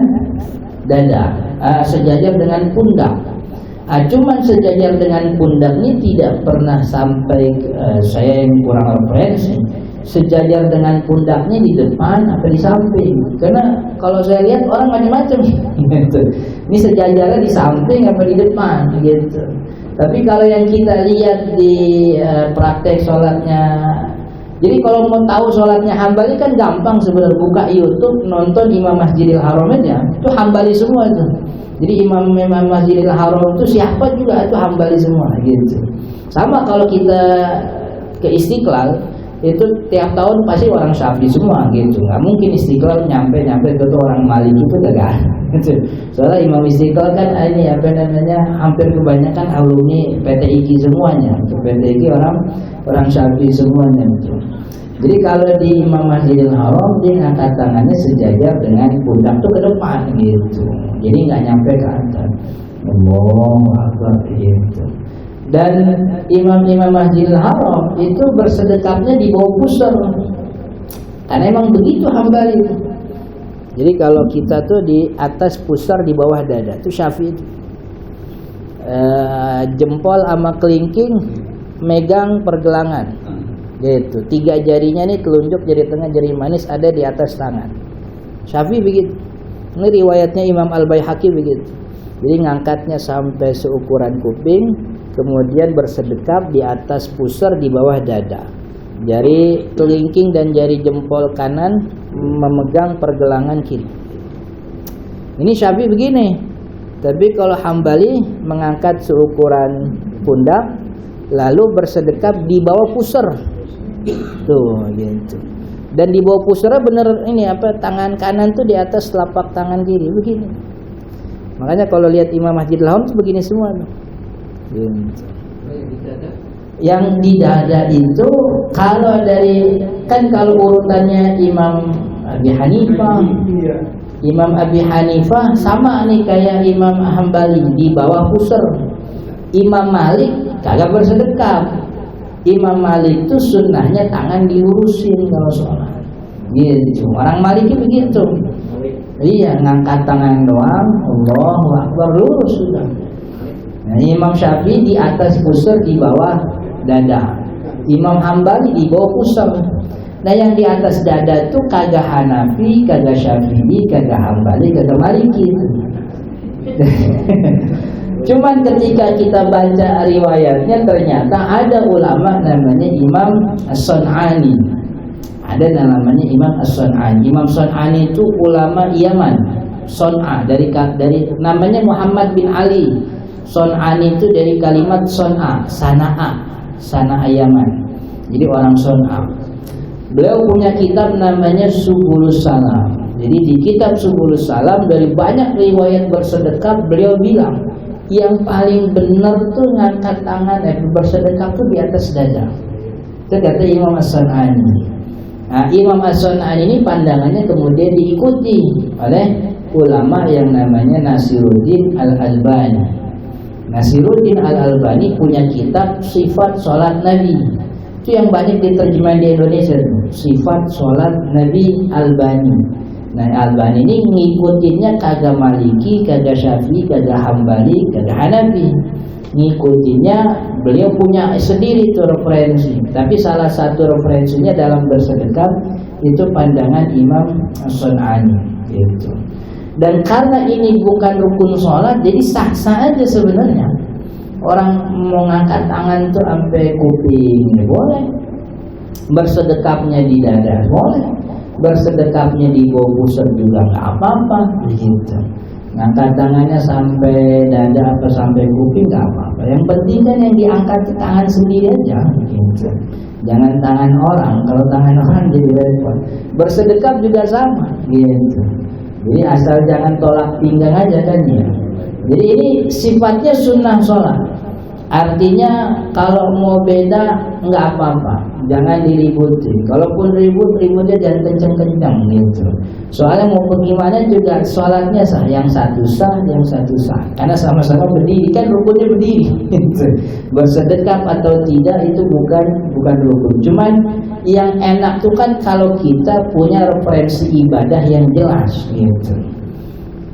dada, sejajar dengan pundak. Cuman sejajar dengan pundak ini tidak pernah sampai, saya yang kurang referensi, sejajar dengan pundaknya di depan apa di samping. Karena kalau saya lihat orang macam-macam gitu. Ini sejajarnya di samping apa di depan gitu. Tapi kalau yang kita lihat di praktek sholatnya, jadi kalau mau tahu sholatnya Hambali kan gampang sebenarnya, buka YouTube nonton Imam Masjidil Haram aja, itu Hambali semua itu. Jadi imam Masjidil Haram itu siapa juga itu Hambali semua gitu. Sama kalau kita ke Istiqlal itu tiap tahun pasti orang Syafi'i semua gitu. Nggak mungkin Istiqlal nyampe itu orang Maliki itu gak gitu. Soalnya Imam Istiqlal kan ini hampir kebanyakan alumni PTIQ semuanya. PTIQ orang Syafi'i semuanya gitu. Jadi kalau di Imam Masjidil Haram dia ngangkat tangannya sejajar dengan pundak tuh ke depan gitu. Jadi nggak nyampe ke atas. Allahu Akbar gitu. Dan imam-imam Masjidil Haram itu bersedekapnya di bawah pusar. Karena emang begitu Hambali itu. Jadi kalau kita tuh di atas pusar di bawah dada itu Syafi'i. Jempol sama kelingking megang pergelangan. Gitu. 3 jarinya nih telunjuk, jari tengah, jari manis ada di atas tangan. Syafi'i begitu. Ini riwayatnya Imam Al-Baihaqi begitu. Jadi ngangkatnya sampai seukuran kuping, kemudian bersedekap di atas pusar di bawah dada. Jari kelingking dan jari jempol kanan memegang pergelangan kiri. Ini Syafi'i begini. Tapi kalau Hambali mengangkat seukuran pundak lalu bersedekap di bawah pusar. Tuh gitu. Dan di bawah pusarnya bener ini tangan kanan tuh di atas telapak tangan kiri begini. Makanya kalau lihat Imam Masjidil Haram tuh begini semua tuh. Gitu. Yang di dada itu kalau dari kalau urutannya Imam Abi Hanifah, Imam Abi Hanifah sama nih kayak Imam Hambali di bawah pusar. Imam Malik kagak bersedekap. Imam Malik itu sunnahnya tangan dilurusin kalau sholat. Gitu. Orang Maliki begitu. Iya, ngangkat tangan doang, Allahu Akbar, lurus sudah. Nah, Imam Syafi'i di atas pusar di bawah dada. Imam Hambali di bawah pusar. Nah, yang di atas dada itu kagak Hanafi, kagak Syafi'i, kagak Hambali, kagak Maliki itu. Cuman ketika kita baca riwayatnya ternyata ada ulama namanya Imam As-Sun'ani. Ada namanya Imam As-Sun'ani. Imam Sun'ani itu ulama Yaman. Sun'a dari namanya Muhammad bin Ali. Sun'ani itu dari kalimat Sun'a, Sana'a Yaman. Jadi orang Sun'a. Beliau punya kitab namanya Subulus Salam. Jadi di kitab Subulus Salam dari banyak riwayat bersedekap beliau bilang yang paling benar tuh ngangkat tangan bersedekap tuh di atas dada. Itu kata Imam As-Sun'ani. Nah, Imam As-Sun'ani ini pandangannya kemudian diikuti oleh ulama yang namanya Nasiruddin Al-Albani. Nasiruddin Al-Albani punya kitab Sifat Sholat Nabi. Itu yang banyak diterjemah di Indonesia tuh. Sifat Sholat Nabi Albani. Nah, Albani ini ngikutinnya kagak Maliki, kagak Syafi'i, kagak Hambali, kagak Hanafi. Ngikutinnya beliau punya sendiri tuh referensi. Tapi salah satu referensinya dalam bersedekap itu pandangan Imam As-Sun'ani gitu. Dan karena ini bukan rukun sholat, jadi sah-sah aja sebenarnya. Orang mau ngangkat tangan tuh sampai kuping boleh. Bersedekapnya di dada boleh. Bersedekapnya di bawah pusar juga nggak apa-apa begitu. Ngangkat tangannya sampai dada apa sampai kuping nggak apa-apa. Yang penting kan yang diangkat tangan sendiri aja begitu. Jangan tangan orang. Kalau tangan orang jadi repot. Bersedekap juga sama gitu. Jadi asal jangan tolak pinggang aja kan ya. Jadi ini sifatnya sunnah sholat. Artinya kalau mau beda nggak apa-apa, jangan diributin. Kalaupun ributnya jangan kenceng-kenceng gitu. Soalnya mau bagaimana juga sholatnya sah, yang satu sah, yang satu sah. Karena sama-sama berdiri, kan rukunnya berdiri. Gitu. Bersedekap atau tidak itu bukan rukun. Cuman yang enak tuh kan kalau kita punya referensi ibadah yang jelas gitu.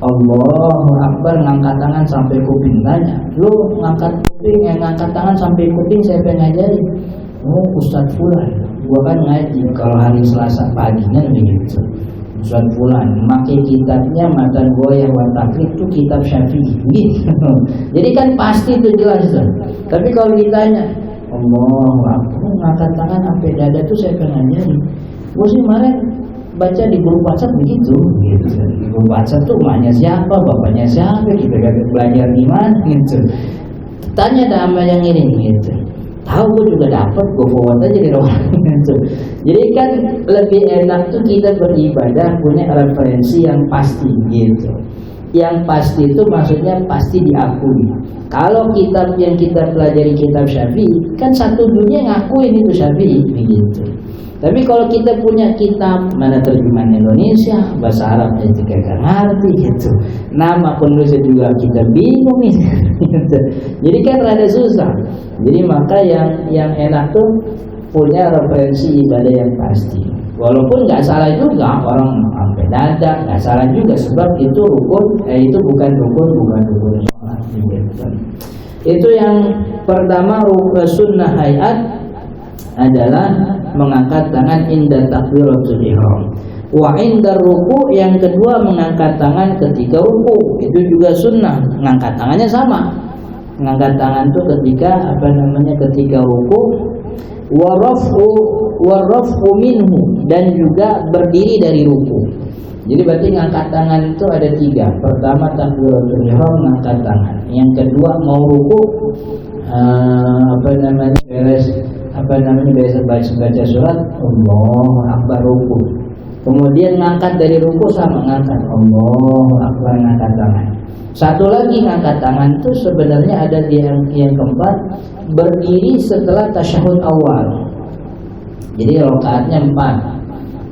Allahu Akbar, ngangkat tangan sampai kuping. Tanya, lu ngangkat tangan sampai kuping siapa yang ngajarin? Oh, Ustadz Fulan. Gua kan ngaji kalau hari Selasa paginya begitu. Ustadz Fulan memakai kitabnya Matan Goyah wa Taklif itu kitab Syafi'i gitu. Jadi kan pasti itu jelas tuh. Tapi kalau ditanya, Allahu Akbar, ngangkat tangan sampai dada tuh siapa yang ngajarin? Gua sih kemarin baca di grup WhatsApp begitu, gitu. Di grup WhatsApp tuh emaknya siapa, bapaknya siapa, kita belajar di mana, gitu. Tanya sama yang ini, gitu. Tahu gue juga dapat, gue forward aja di orang, gitu. Jadi kan lebih enak tuh kita beribadah punya referensi yang pasti, gitu. Yang pasti itu maksudnya pasti diakui. Kalau kitab yang kita pelajari kitab Syafi'i, kan satu dunia ngakuin itu Syafi'i, begitu. Tapi kalau kita punya kitab mana terjemahan Indonesia, bahasa Arab itu kagak ngerti gitu. Nama penulisnya juga kita bingung nih. Gitu. Jadi kan rada susah. Jadi maka yang enak tuh punya referensi ibadah yang pasti. Walaupun nggak salah juga orang sampai dada, nggak salah juga sebab itu rukun, itu bukan rukun sholat. Gitu. Itu yang pertama rukun sunnah hayat adalah mengangkat tangan inda takbiratul ihram. Wa inda ruku, yang kedua mengangkat tangan ketika ruku. Itu juga sunnah. Mengangkat tangannya sama. Mengangkat tangan itu ketika ruku. Wa raf'u minhu, dan juga berdiri dari ruku. Jadi berarti ngangkat tangan itu ada 3. Pertama takbiratul ihram, mengangkat tangan. Yang kedua mau ruku beres baca surat, Allahu Akbar ruku. Kemudian ngangkat dari ruku sama ngangkat Allahu Akbar, ngangkat tangan. Satu lagi ngangkat tangan itu sebenarnya ada di yang keempat, berdiri setelah tasyahud awal. Jadi rakaatnya 4.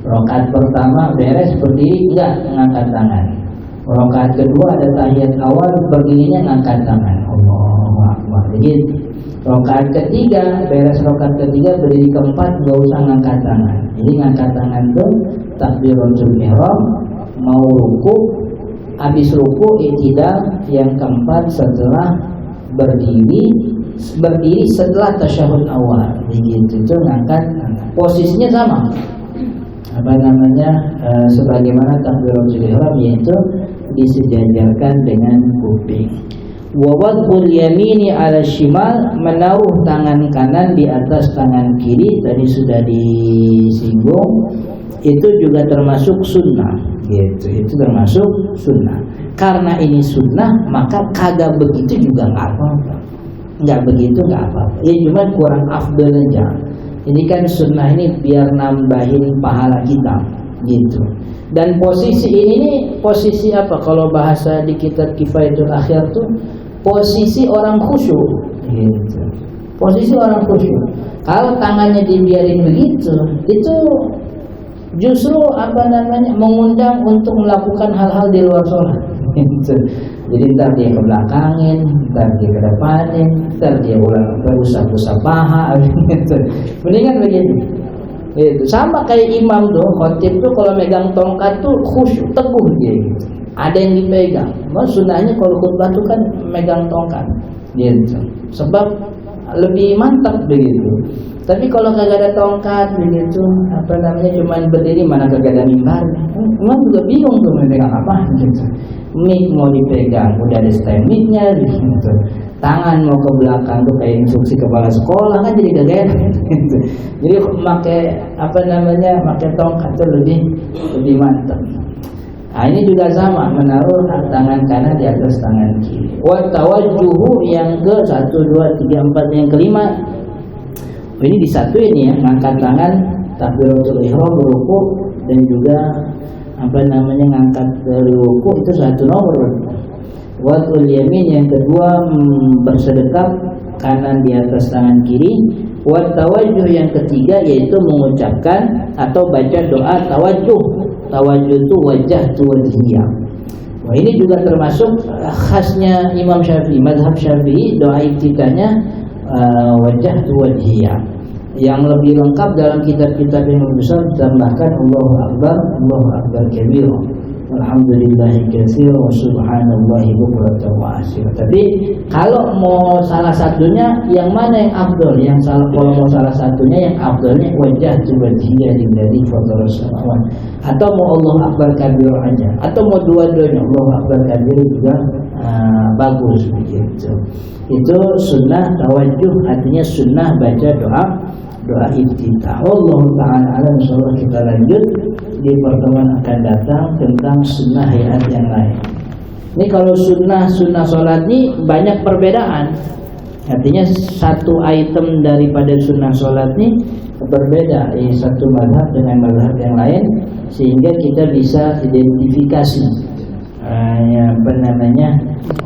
Rakaat pertama beres berdiri enggak ngangkat tangan. Rakaat kedua ada tahiyat awal, berdirinya ngangkat tangan Allahu Akbar. Jadi rakaat ketiga, beres rakaat ketiga berdiri keempat gak usah ngangkat tangan. Jadi ngangkat tangan itu takbiratul ihram, mau ruku, habis ruku i'tidal, yang keempat setelah berdiri setelah tasyahud awal. Begitu itu ngangkat tangan. Posisinya sama. Sebagaimana takbiratul ihram, yaitu disejajarkan dengan kuping. Wa wad'ul yamini 'ala shimal, menaruh tangan kanan di atas tangan kiri, tadi sudah disinggung. Itu juga termasuk sunnah, gitu. Itu termasuk sunnah. Karena ini sunnah, maka kagak begitu juga nggak apa-apa. Nggak begitu nggak apa-apa. Ya cuma kurang afdal aja. Ini kan sunnah ini biar nambahin pahala kita, gitu. Dan posisi ini nih, posisi apa? Kalau bahasa di kitab Kifayatul Akhyar tuh posisi orang khusyuk, gitu. Posisi orang khusyuk. Kalau tangannya dibiarin begitu, itu justru mengundang untuk melakukan hal-hal di luar sholat. Gitu. Jadi ntar dia ke belakangin, ntar dia ke depanin, ntar dia usah paha, gitu. Mendingan begitu. Itu sama kayak imam tuh, khotib tuh kalau megang tongkat tuh khusyuk, teguh dia gitu. Ada yang dipegang. Sunnahnya kalau khutbah tuh kan megang tongkat, gitu. Sebab lebih mantap begitu. Tapi kalau kagak ada tongkat begitu, cuman berdiri, mana kagak ada mimbar, imam juga bingung tuh memegang apa, gitu. Mic mau dipegang, udah ada stand mic-nya, gitu. Tangan mau ke belakang tuh kayak instruksi kepala sekolah, kan jadi kagak gitu. Jadi pakai tongkat tuh lebih mantap. Nah, ini juga sama, menaruh tangan kanan di atas tangan kiri. Wa tawajjuhu, yang ke 1, 2, 3, 4, yang kelima. Ini disatuin ya, ngangkat tangan takbiratul ihram, ruku, dan juga ngangkat dari ruku itu 1 nomor. Wad'ul yamin yang kedua bersedekap kanan di atas tangan kiri. Wat tawajjuh yang ketiga yaitu mengucapkan atau baca doa tawajjuh. Tawajjuh itu wajah tu wajhiyah. Wah, ini juga termasuk khasnya Imam Syafi'i, mazhab Syafi'i, doa iftitahnya wajah tu wajhiyah. Yang lebih lengkap dalam kitab-kitab yang lebih besar ditambahkan Allahu Akbar kabir. Alhamdulillahi katsir wa subhanallahi bukratan wa asir. Tapi kalau mau salah satunya yang mana yang afdal? Kalau mau salah satunya yang afdalnya wajah wajhiyah lillazi fatara samawat. Atau mau Allah Akbar kabir aja. Atau mau dua-duanya Allah Akbar kabir juga bagus begitu. Itu sunnah tawajjuh, artinya sunnah baca doa iftitah. Allah Ta'ala alam. Insyaallah kita lanjut di pertemuan akan datang tentang sunnah hayat yang lain. Ini kalau sunnah sholat ini banyak perbedaan. Artinya satu item daripada sunnah sholat ini berbeda di satu mazhab dengan mazhab yang lain, sehingga kita bisa identifikasi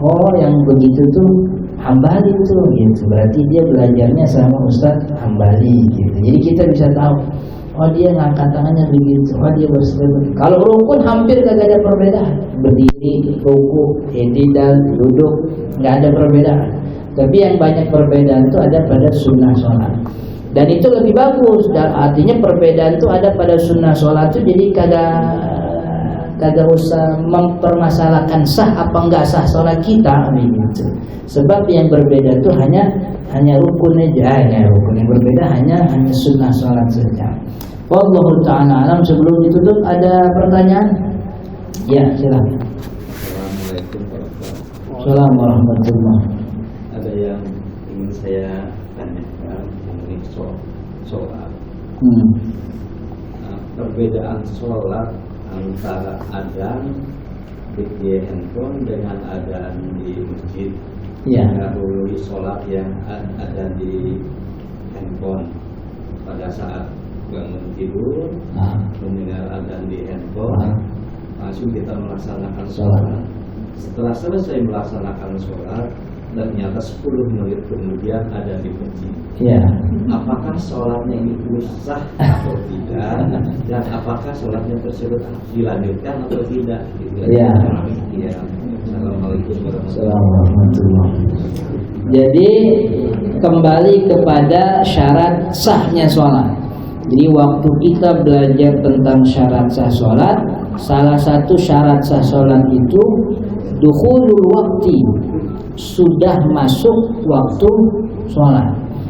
oh yang begitu tuh Hambali tuh gitu, berarti dia belajarnya sama Ustadz Hambali gitu. Jadi kita bisa tahu, oh dia ngangkat tangannya begitu, oh dia bersebut. Kalau rukun hampir gak ada perbedaan, berdiri, ruku, i'tidal, duduk, gak ada perbedaan. Tapi yang banyak perbedaan itu ada pada sunnah sholat, dan itu lebih bagus. Dan artinya perbedaan itu ada pada sunnah sholat itu, jadi kagak usah mempermasalahkan sah apa enggak sah sholat kita begitu. Sebab yang berbeda itu hanya rukun aja, rukun yang berbeda hanya sunnah sholat saja. Wallahu ta'ala alam. Sebelum ditutup ada pertanyaan? Ya, silakan. Assalamualaikum warahmatullahi wabarakatuh. Ada yang ingin saya tanyakan mengenai sholat. Perbedaan sholat antara adzan di handphone dengan adzan di masjid. Dahului sholat yang ada di handphone, pada saat bangun tidur mendengar adzan di handphone, langsung kita melaksanakan sholat. Setelah selesai melaksanakan sholat, ternyata 10 menit kemudian ada di masjid. Apakah sholatnya itu sah atau tidak, dan apakah sholatnya tersebut dilanjutkan atau tidak? Assalamualaikum warahmatullahi wabarakatuh. Jadi kembali kepada syarat sahnya sholat. Jadi waktu kita belajar tentang syarat sah sholat, salah satu syarat sah sholat itu dukhulul waqti, sudah masuk waktu sholat.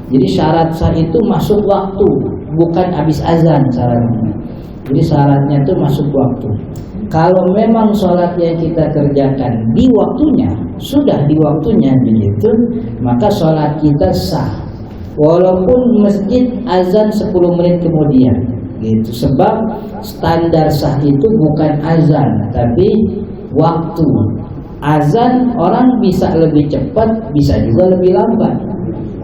Jadi syarat sah itu masuk waktu, bukan habis azan syaratnya. Jadi syaratnya itu masuk waktu. Kalau memang sholat yang kita kerjakan di waktunya, sudah di waktunya begitu, maka sholat kita sah. Walaupun masjid azan 10 menit kemudian gitu. Sebab standar sah itu bukan azan, tapi waktu. Azan orang bisa lebih cepat, bisa juga lebih lambat,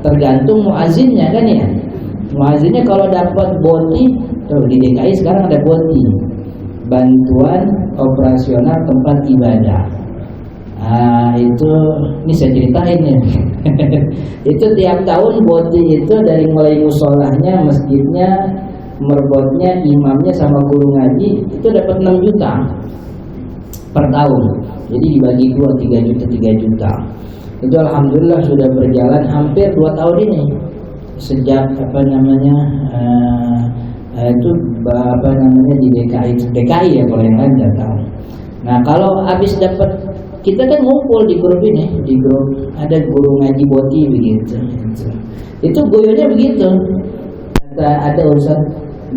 tergantung muazzinnya kan ya. Muazzinnya kalau dapat boti, di DKI sekarang ada boti, bantuan operasional tempat ibadah. Itu ini saya ceritain ya. Itu tiap tahun boti itu dari mulai musolahnya, masjidnya, merbotnya, imamnya sama guru ngaji itu dapat 6 juta per tahun. Jadi dibagi 3 juta. Itu alhamdulillah sudah berjalan hampir 2 tahun ini. Sejak di DKI ya, kalau yang lain nggak tahu. Nah kalau habis dapat, kita kan ngumpul di grup ini, di grup ada guru ngaji boti begitu. Itu goyonya begitu. Ada urusan,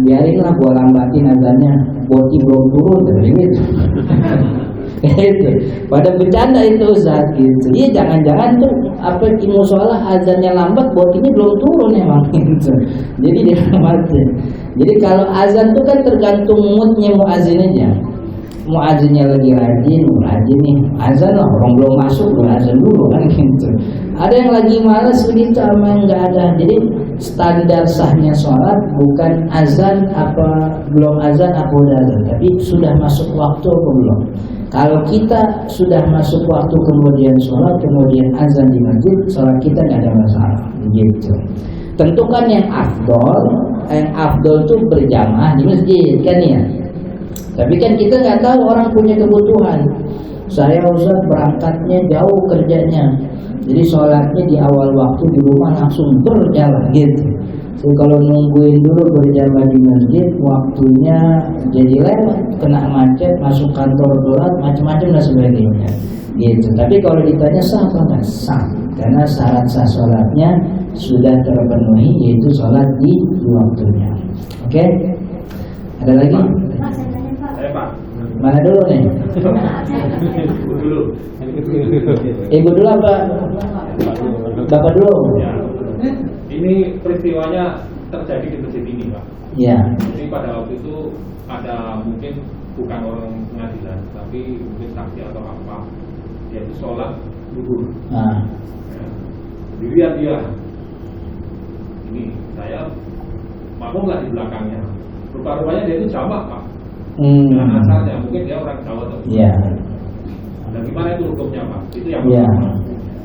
biarinlah gua lambatin azannya, boti belum turun gitu. Gitu. Pada bercanda itu Ustaz gitu. Iya, jangan-jangan tuh di musola azannya lambat, botinya belum turun emang gitu. Jadi dia mati. Jadi kalau azan tuh kan tergantung moodnya muazzinnya. Muazzinnya lagi rajin nih azan lah, orang belum masuk udah azan dulu kan gitu. Ada yang lagi malas begitu, sama yang nggak ada. Jadi standar sahnya sholat bukan azan apa belum azan apa udah azan, tapi sudah masuk waktu apa belum. Kalau kita sudah masuk waktu kemudian sholat, kemudian azan di masjid, sholat kita nggak ada masalah. Begitu. Tentukan yang afdol itu berjamaah di masjid kan ya. Tapi kan kita nggak tahu, orang punya kebutuhan. Saya Ustaz berangkatnya jauh kerjanya, jadi sholatnya di awal waktu di rumah langsung berjalan gitu. So, kalau nungguin dulu berjamaah di masjid, waktunya jadi lewat, kena macet, masuk kantor telat, macam-macam dan sebagainya gitu. Tapi kalau ditanya sah apa nggak? Sah, karena syarat sah sholatnya sudah terpenuhi, yaitu sholat di waktunya. Oke? Ada lagi? Pak. Mana dulu nih? Ibu dulu apa? Bapak dulu. Ya. Ini peristiwanya terjadi di masjid ini, Pak. Ya. Jadi pada waktu itu ada mungkin bukan orang pengadilan, tapi mungkin saksi atau apa, yaitu sholat zuhur. Ya. Dilihat dia. Ini saya makmumlah di belakangnya. Rupa-rupanya dia itu jamak, Pak. Dengan asalnya mungkin dia orang Jawa atau dan gimana itu hukumnya, Pak? Itu yang pertama.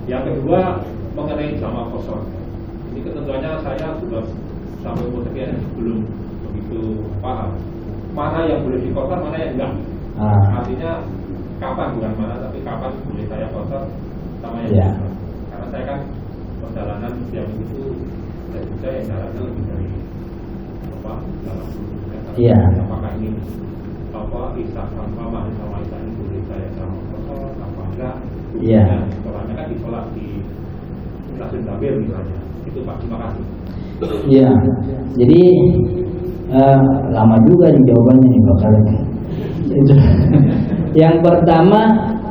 Yang kedua mengenai jamak kosor. Ini ketentuannya saya sudah sampai umur sekian belum begitu paham. Mana yang boleh dikosor, mana yang enggak. Artinya kapan, bukan mana, tapi kapan boleh saya kosor sama yang enggak. Karena saya kan perjalanan yang itu saya yang jalannya lebih dari apa dalam apakah ini Isa sama Isa ini boleh saya sama kosor apa enggak? Sholatnya kan disolat di stasiun Gambir misalnya. Itu Pak, terima kasih. Iya, jadi lama juga nih jawabannya nih bakal. Itu. Yang pertama,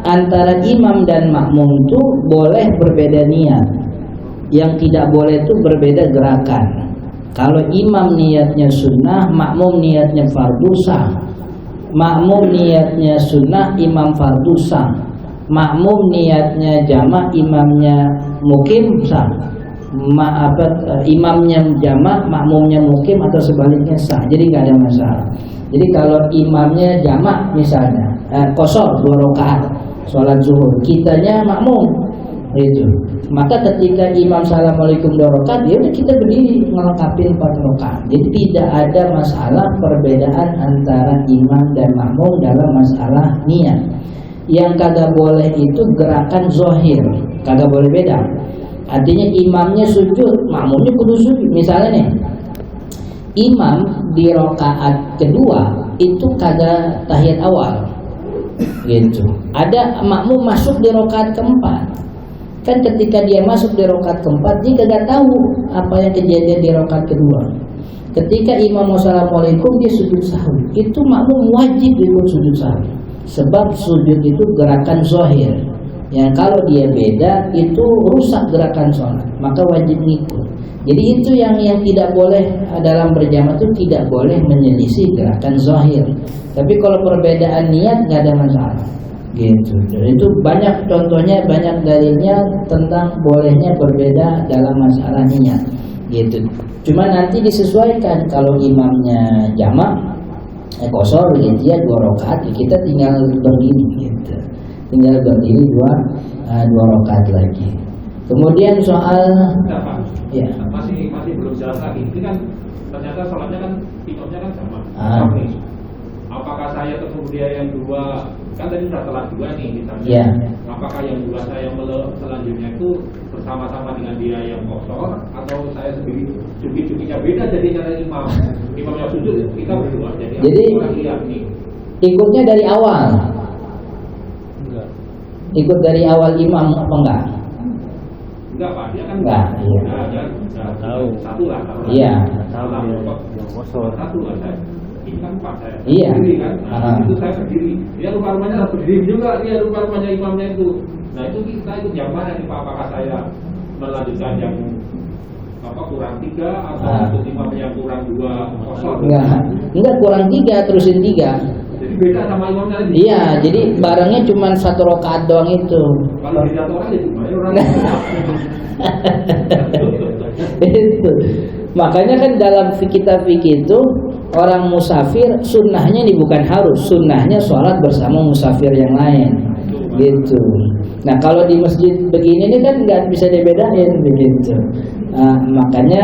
antara imam dan makmum itu boleh berbeda niat. Yang tidak boleh itu berbeda gerakan. Kalau imam niatnya sunnah, makmum niatnya fardu sah. Makmum niatnya sunnah, imam fardu sah. Makmum niatnya jamak, imamnya mukim sah. Imamnya jamak, makmumnya mukim atau sebaliknya sah. Jadi nggak ada masalah. Jadi kalau imamnya jamak misalnya kosor 2 rakaat sholat zuhur, kitanya makmum itu, maka ketika imam assalamualaikum 2 rakaat, ya udah kita berdiri ngelengkapin 4 rakaat. Jadi tidak ada masalah perbedaan antara imam dan makmum dalam masalah niat. Yang kagak boleh itu gerakan zohir, kagak boleh beda. Artinya imamnya sujud, makmumnya kudu sujud. Misalnya nih, imam di rakaat kedua itu kagak tahiyat awal, gitu. Ada makmum masuk di rakaat keempat, kan ketika dia masuk di rakaat keempat dia kagak tahu apa yang kejadian di rakaat kedua. Ketika imam assalamualaikum dia sujud sahwi, itu makmum wajib ikut sujud sahwi, sebab sujud itu gerakan zohir. Yang kalau dia beda itu rusak gerakan sholat, maka wajib ngikut. Jadi itu yang tidak boleh dalam berjamaah itu, tidak boleh menyelisih gerakan zahir. Tapi kalau perbedaan niat nggak ada masalah, gitu. Dan itu banyak contohnya, banyak dalilnya tentang bolehnya berbeda dalam masalah niat, gitu. Cuma nanti disesuaikan. Kalau imamnya jamak, kosor, gitu ya 2 rakaat, kita tinggal berdiri, gitu. Tinggal berdiri 2 rakaat lagi. Kemudian soal ya. masih belum jelas lagi. Ini kan ternyata sholatnya kan imamnya kan sama. Apakah saya kemudian yang 2 kan tadi sudah telat 2 nih misalnya. Apakah yang 2 saya selanjutnya itu bersama-sama dengan dia yang kosor, atau saya sendiri cuki-cukinya beda jadi cara imamnya sujud kita berdua. Jadi ikutnya dari awal. Ikut dari awal imam apa enggak? Enggak, Pak, dia kan enggak. Iya. Enggak tahu. Satu lah. Iya. Tahu kosor. Satu lah saya. Ini kan Pak saya. Iya. Sendiri kan. Itu saya sendiri. Dia rupa-rupanya berdiri juga, dia rupa-rupanya imamnya itu. Nah, itu kita ikut yang mana nih Pak? Apakah saya melanjutkan yang kurang 3 atau ikut imam yang kurang 2 kosor? Enggak kurang 3, terusin 3. Jadi beda sama imamnya tadi. Iya, jadi barangnya cuma 1 rakaat doang itu. Kalau beda orang ya cuma orang. Itu. Makanya kan dalam kitab fikih itu orang musafir sunnahnya ini bukan harus, sunnahnya sholat bersama musafir yang lain gitu. Nah kalau di masjid begini ini kan nggak bisa dibedain begitu. Makanya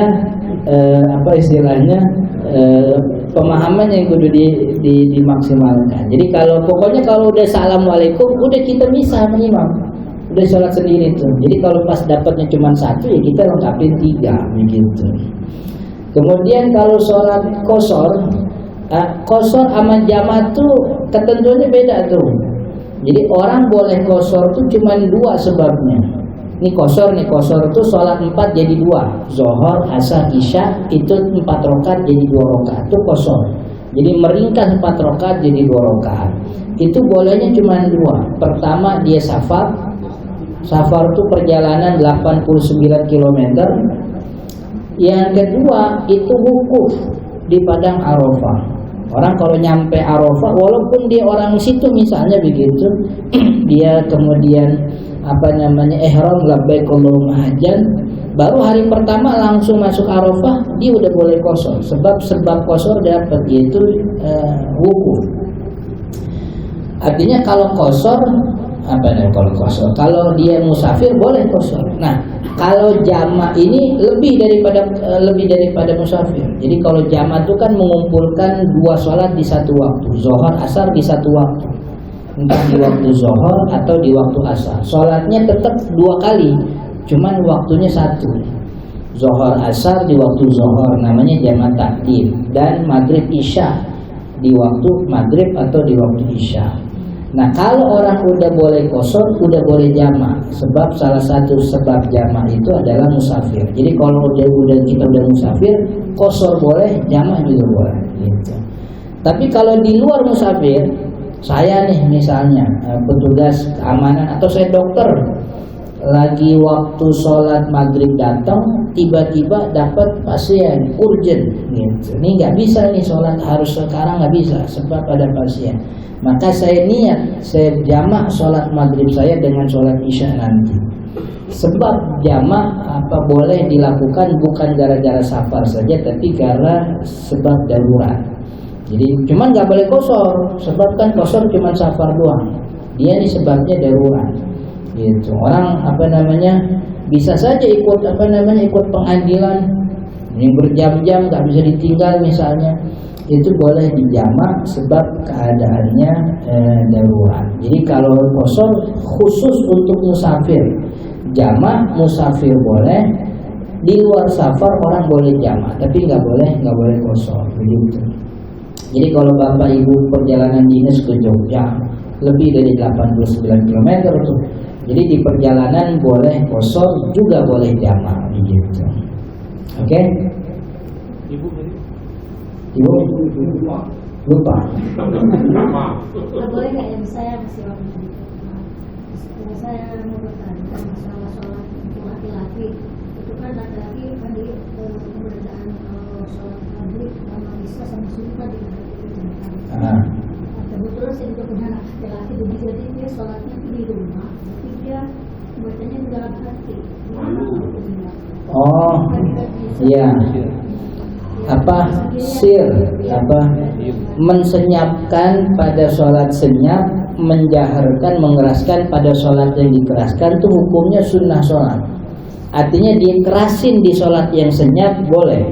apa istilahnya pemahaman yang kudu dimaksimalkan. Jadi pokoknya kalau udah assalamualaikum udah kita misah sama imam, udah sholat sendiri tuh. Jadi kalau pas dapatnya cuma satu ya kita lengkapin 3 begitu. Kemudian kalau sholat kosor sama jamaah tuh ketentuannya beda tuh. Jadi orang boleh kosor tuh cuma 2 sebabnya. Ini kosor tuh sholat 4 jadi 2, Zuhur, Asar, Isya itu 4 rakaat jadi 2 rakaat itu kosor. Jadi meringkas 4 rakaat jadi 2 rakaat. Itu bolehnya cuma 2. Pertama dia safar tuh perjalanan 89 km. Yang kedua itu wukuf di padang Arafah. Orang kalau nyampe Arafah walaupun dia orang situ misalnya begitu, dia kemudian ihram labbaik Allahumma hajjan, baru hari pertama langsung masuk Arafah dia udah boleh kosor. Sebab kosor dapat yaitu wukuf. Artinya kalau kosor kalau dia musafir boleh kosor. Nah, kalau jama' ini lebih daripada musafir. Jadi kalau jama' itu kan mengumpulkan 2 sholat di satu waktu, Zuhur, Asar di satu waktu, entah di waktu Zuhur atau di waktu Asar. Sholatnya tetap 2 kali, cuman waktunya 1. Zuhur, Asar di waktu Zuhur namanya jama' takdim, dan Maghrib Isya di waktu Maghrib atau di waktu Isya. Nah kalau orang udah boleh kosor, udah boleh jama', sebab salah satu sebab jama' itu adalah musafir. Jadi kalau kita udah musafir, kosor boleh, jama' juga boleh gitu. Tapi kalau di luar musafir, saya nih misalnya petugas keamanan atau saya dokter, lagi waktu sholat maghrib datang, tiba-tiba dapat pasien urgent gitu. Ini nggak bisa nih sholat harus sekarang, nggak bisa sebab ada pasien. Maka saya niat, saya jamak sholat maghrib saya dengan sholat isya nanti. Sebab jamak boleh dilakukan bukan gara-gara safar saja, tapi karena sebab darurat. Jadi cuman nggak boleh kosor, sebab kan kosor cuman safar doang. Dia ini sebabnya darurat. Gitu. Orang bisa saja ikut ikut pengadilan yang berjam-jam nggak bisa ditinggal misalnya, itu boleh dijamak sebab keadaannya darurat. Jadi kalau kosor khusus untuk musafir, jamak musafir boleh, di luar safar orang boleh jamak, tapi nggak boleh kosor begitu. Jadi kalau bapak ibu perjalanan dinas ke Jogja lebih dari 89 km tuh, jadi di perjalanan boleh kosor juga boleh jamak begitu. Oke? Ibu lupa. Boleh nggak yang saya masih waktu saya mau bertanya masalah sholat untuk laki-laki. Itu kan laki-laki kan di keberadaan kalau sholat maghrib sama isya sama subuh kan dikerjakan. Kebetulan saya juga punya anak laki-laki, jadi dia sholatnya di rumah, tapi dia bacanya di dalam hati. Oh, iya. Mensenyapkan pada sholat senyap, menjaharkan, mengeraskan pada sholat yang dikeraskan itu hukumnya sunnah sholat. Artinya dia kerasin di sholat yang senyap boleh,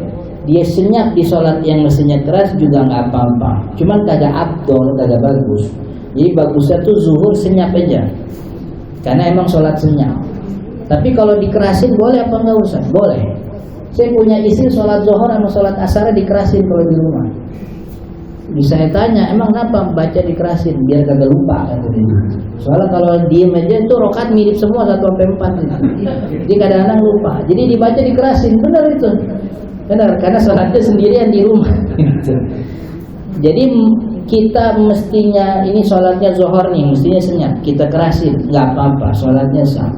dia senyap di sholat yang mesinnya keras juga nggak apa-apa. Cuman kagak abdol, kagak bagus. Jadi bagusnya tuh zuhur senyap aja, karena emang sholat senyap. Tapi kalau dikerasin boleh apa nggak usah? Boleh. Saya punya istri sholat zuhur sama sholat asar dikerasin kalau di rumah. Bisa saya tanya, emang kenapa baca dikerasin? Biar kagak lupa kan? Soalnya kalau diem aja itu rokat mirip semua 1-4 gitu. Jadi kadang-kadang lupa. Jadi dibaca dikerasin, benar itu. Benar, karena sholatnya sendirian di rumah. Jadi kita mestinya ini sholatnya zuhur nih, mestinya senyap, kita kerasin, nggak apa-apa, sholatnya sah.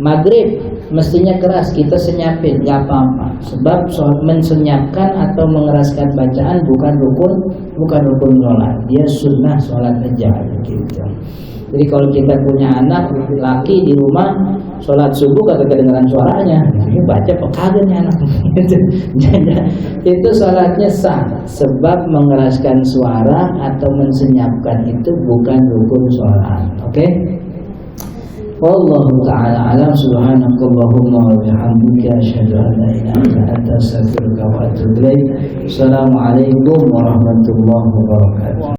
Maghrib mestinya keras, kita senyapin, nggak apa-apa. Sebab mensenyapkan atau mengeraskan bacaan bukan rukun sholat, dia sunnah sholat aja gitu. Jadi kalau kita punya anak laki di rumah sholat subuh kagak kedengaran suaranya, ini baca kagak nih anak itu sholatnya sah, sebab mengeraskan suara atau mensenyapkan itu bukan rukun sholat. Oke? Wallahu ta'ala alam. Subhanakallahumma wa bihamdika asyhadu an la ilaha illa anta astaghfiruka wa atubu ilaik. Assalamualaikum warahmatullahi wabarakatuh.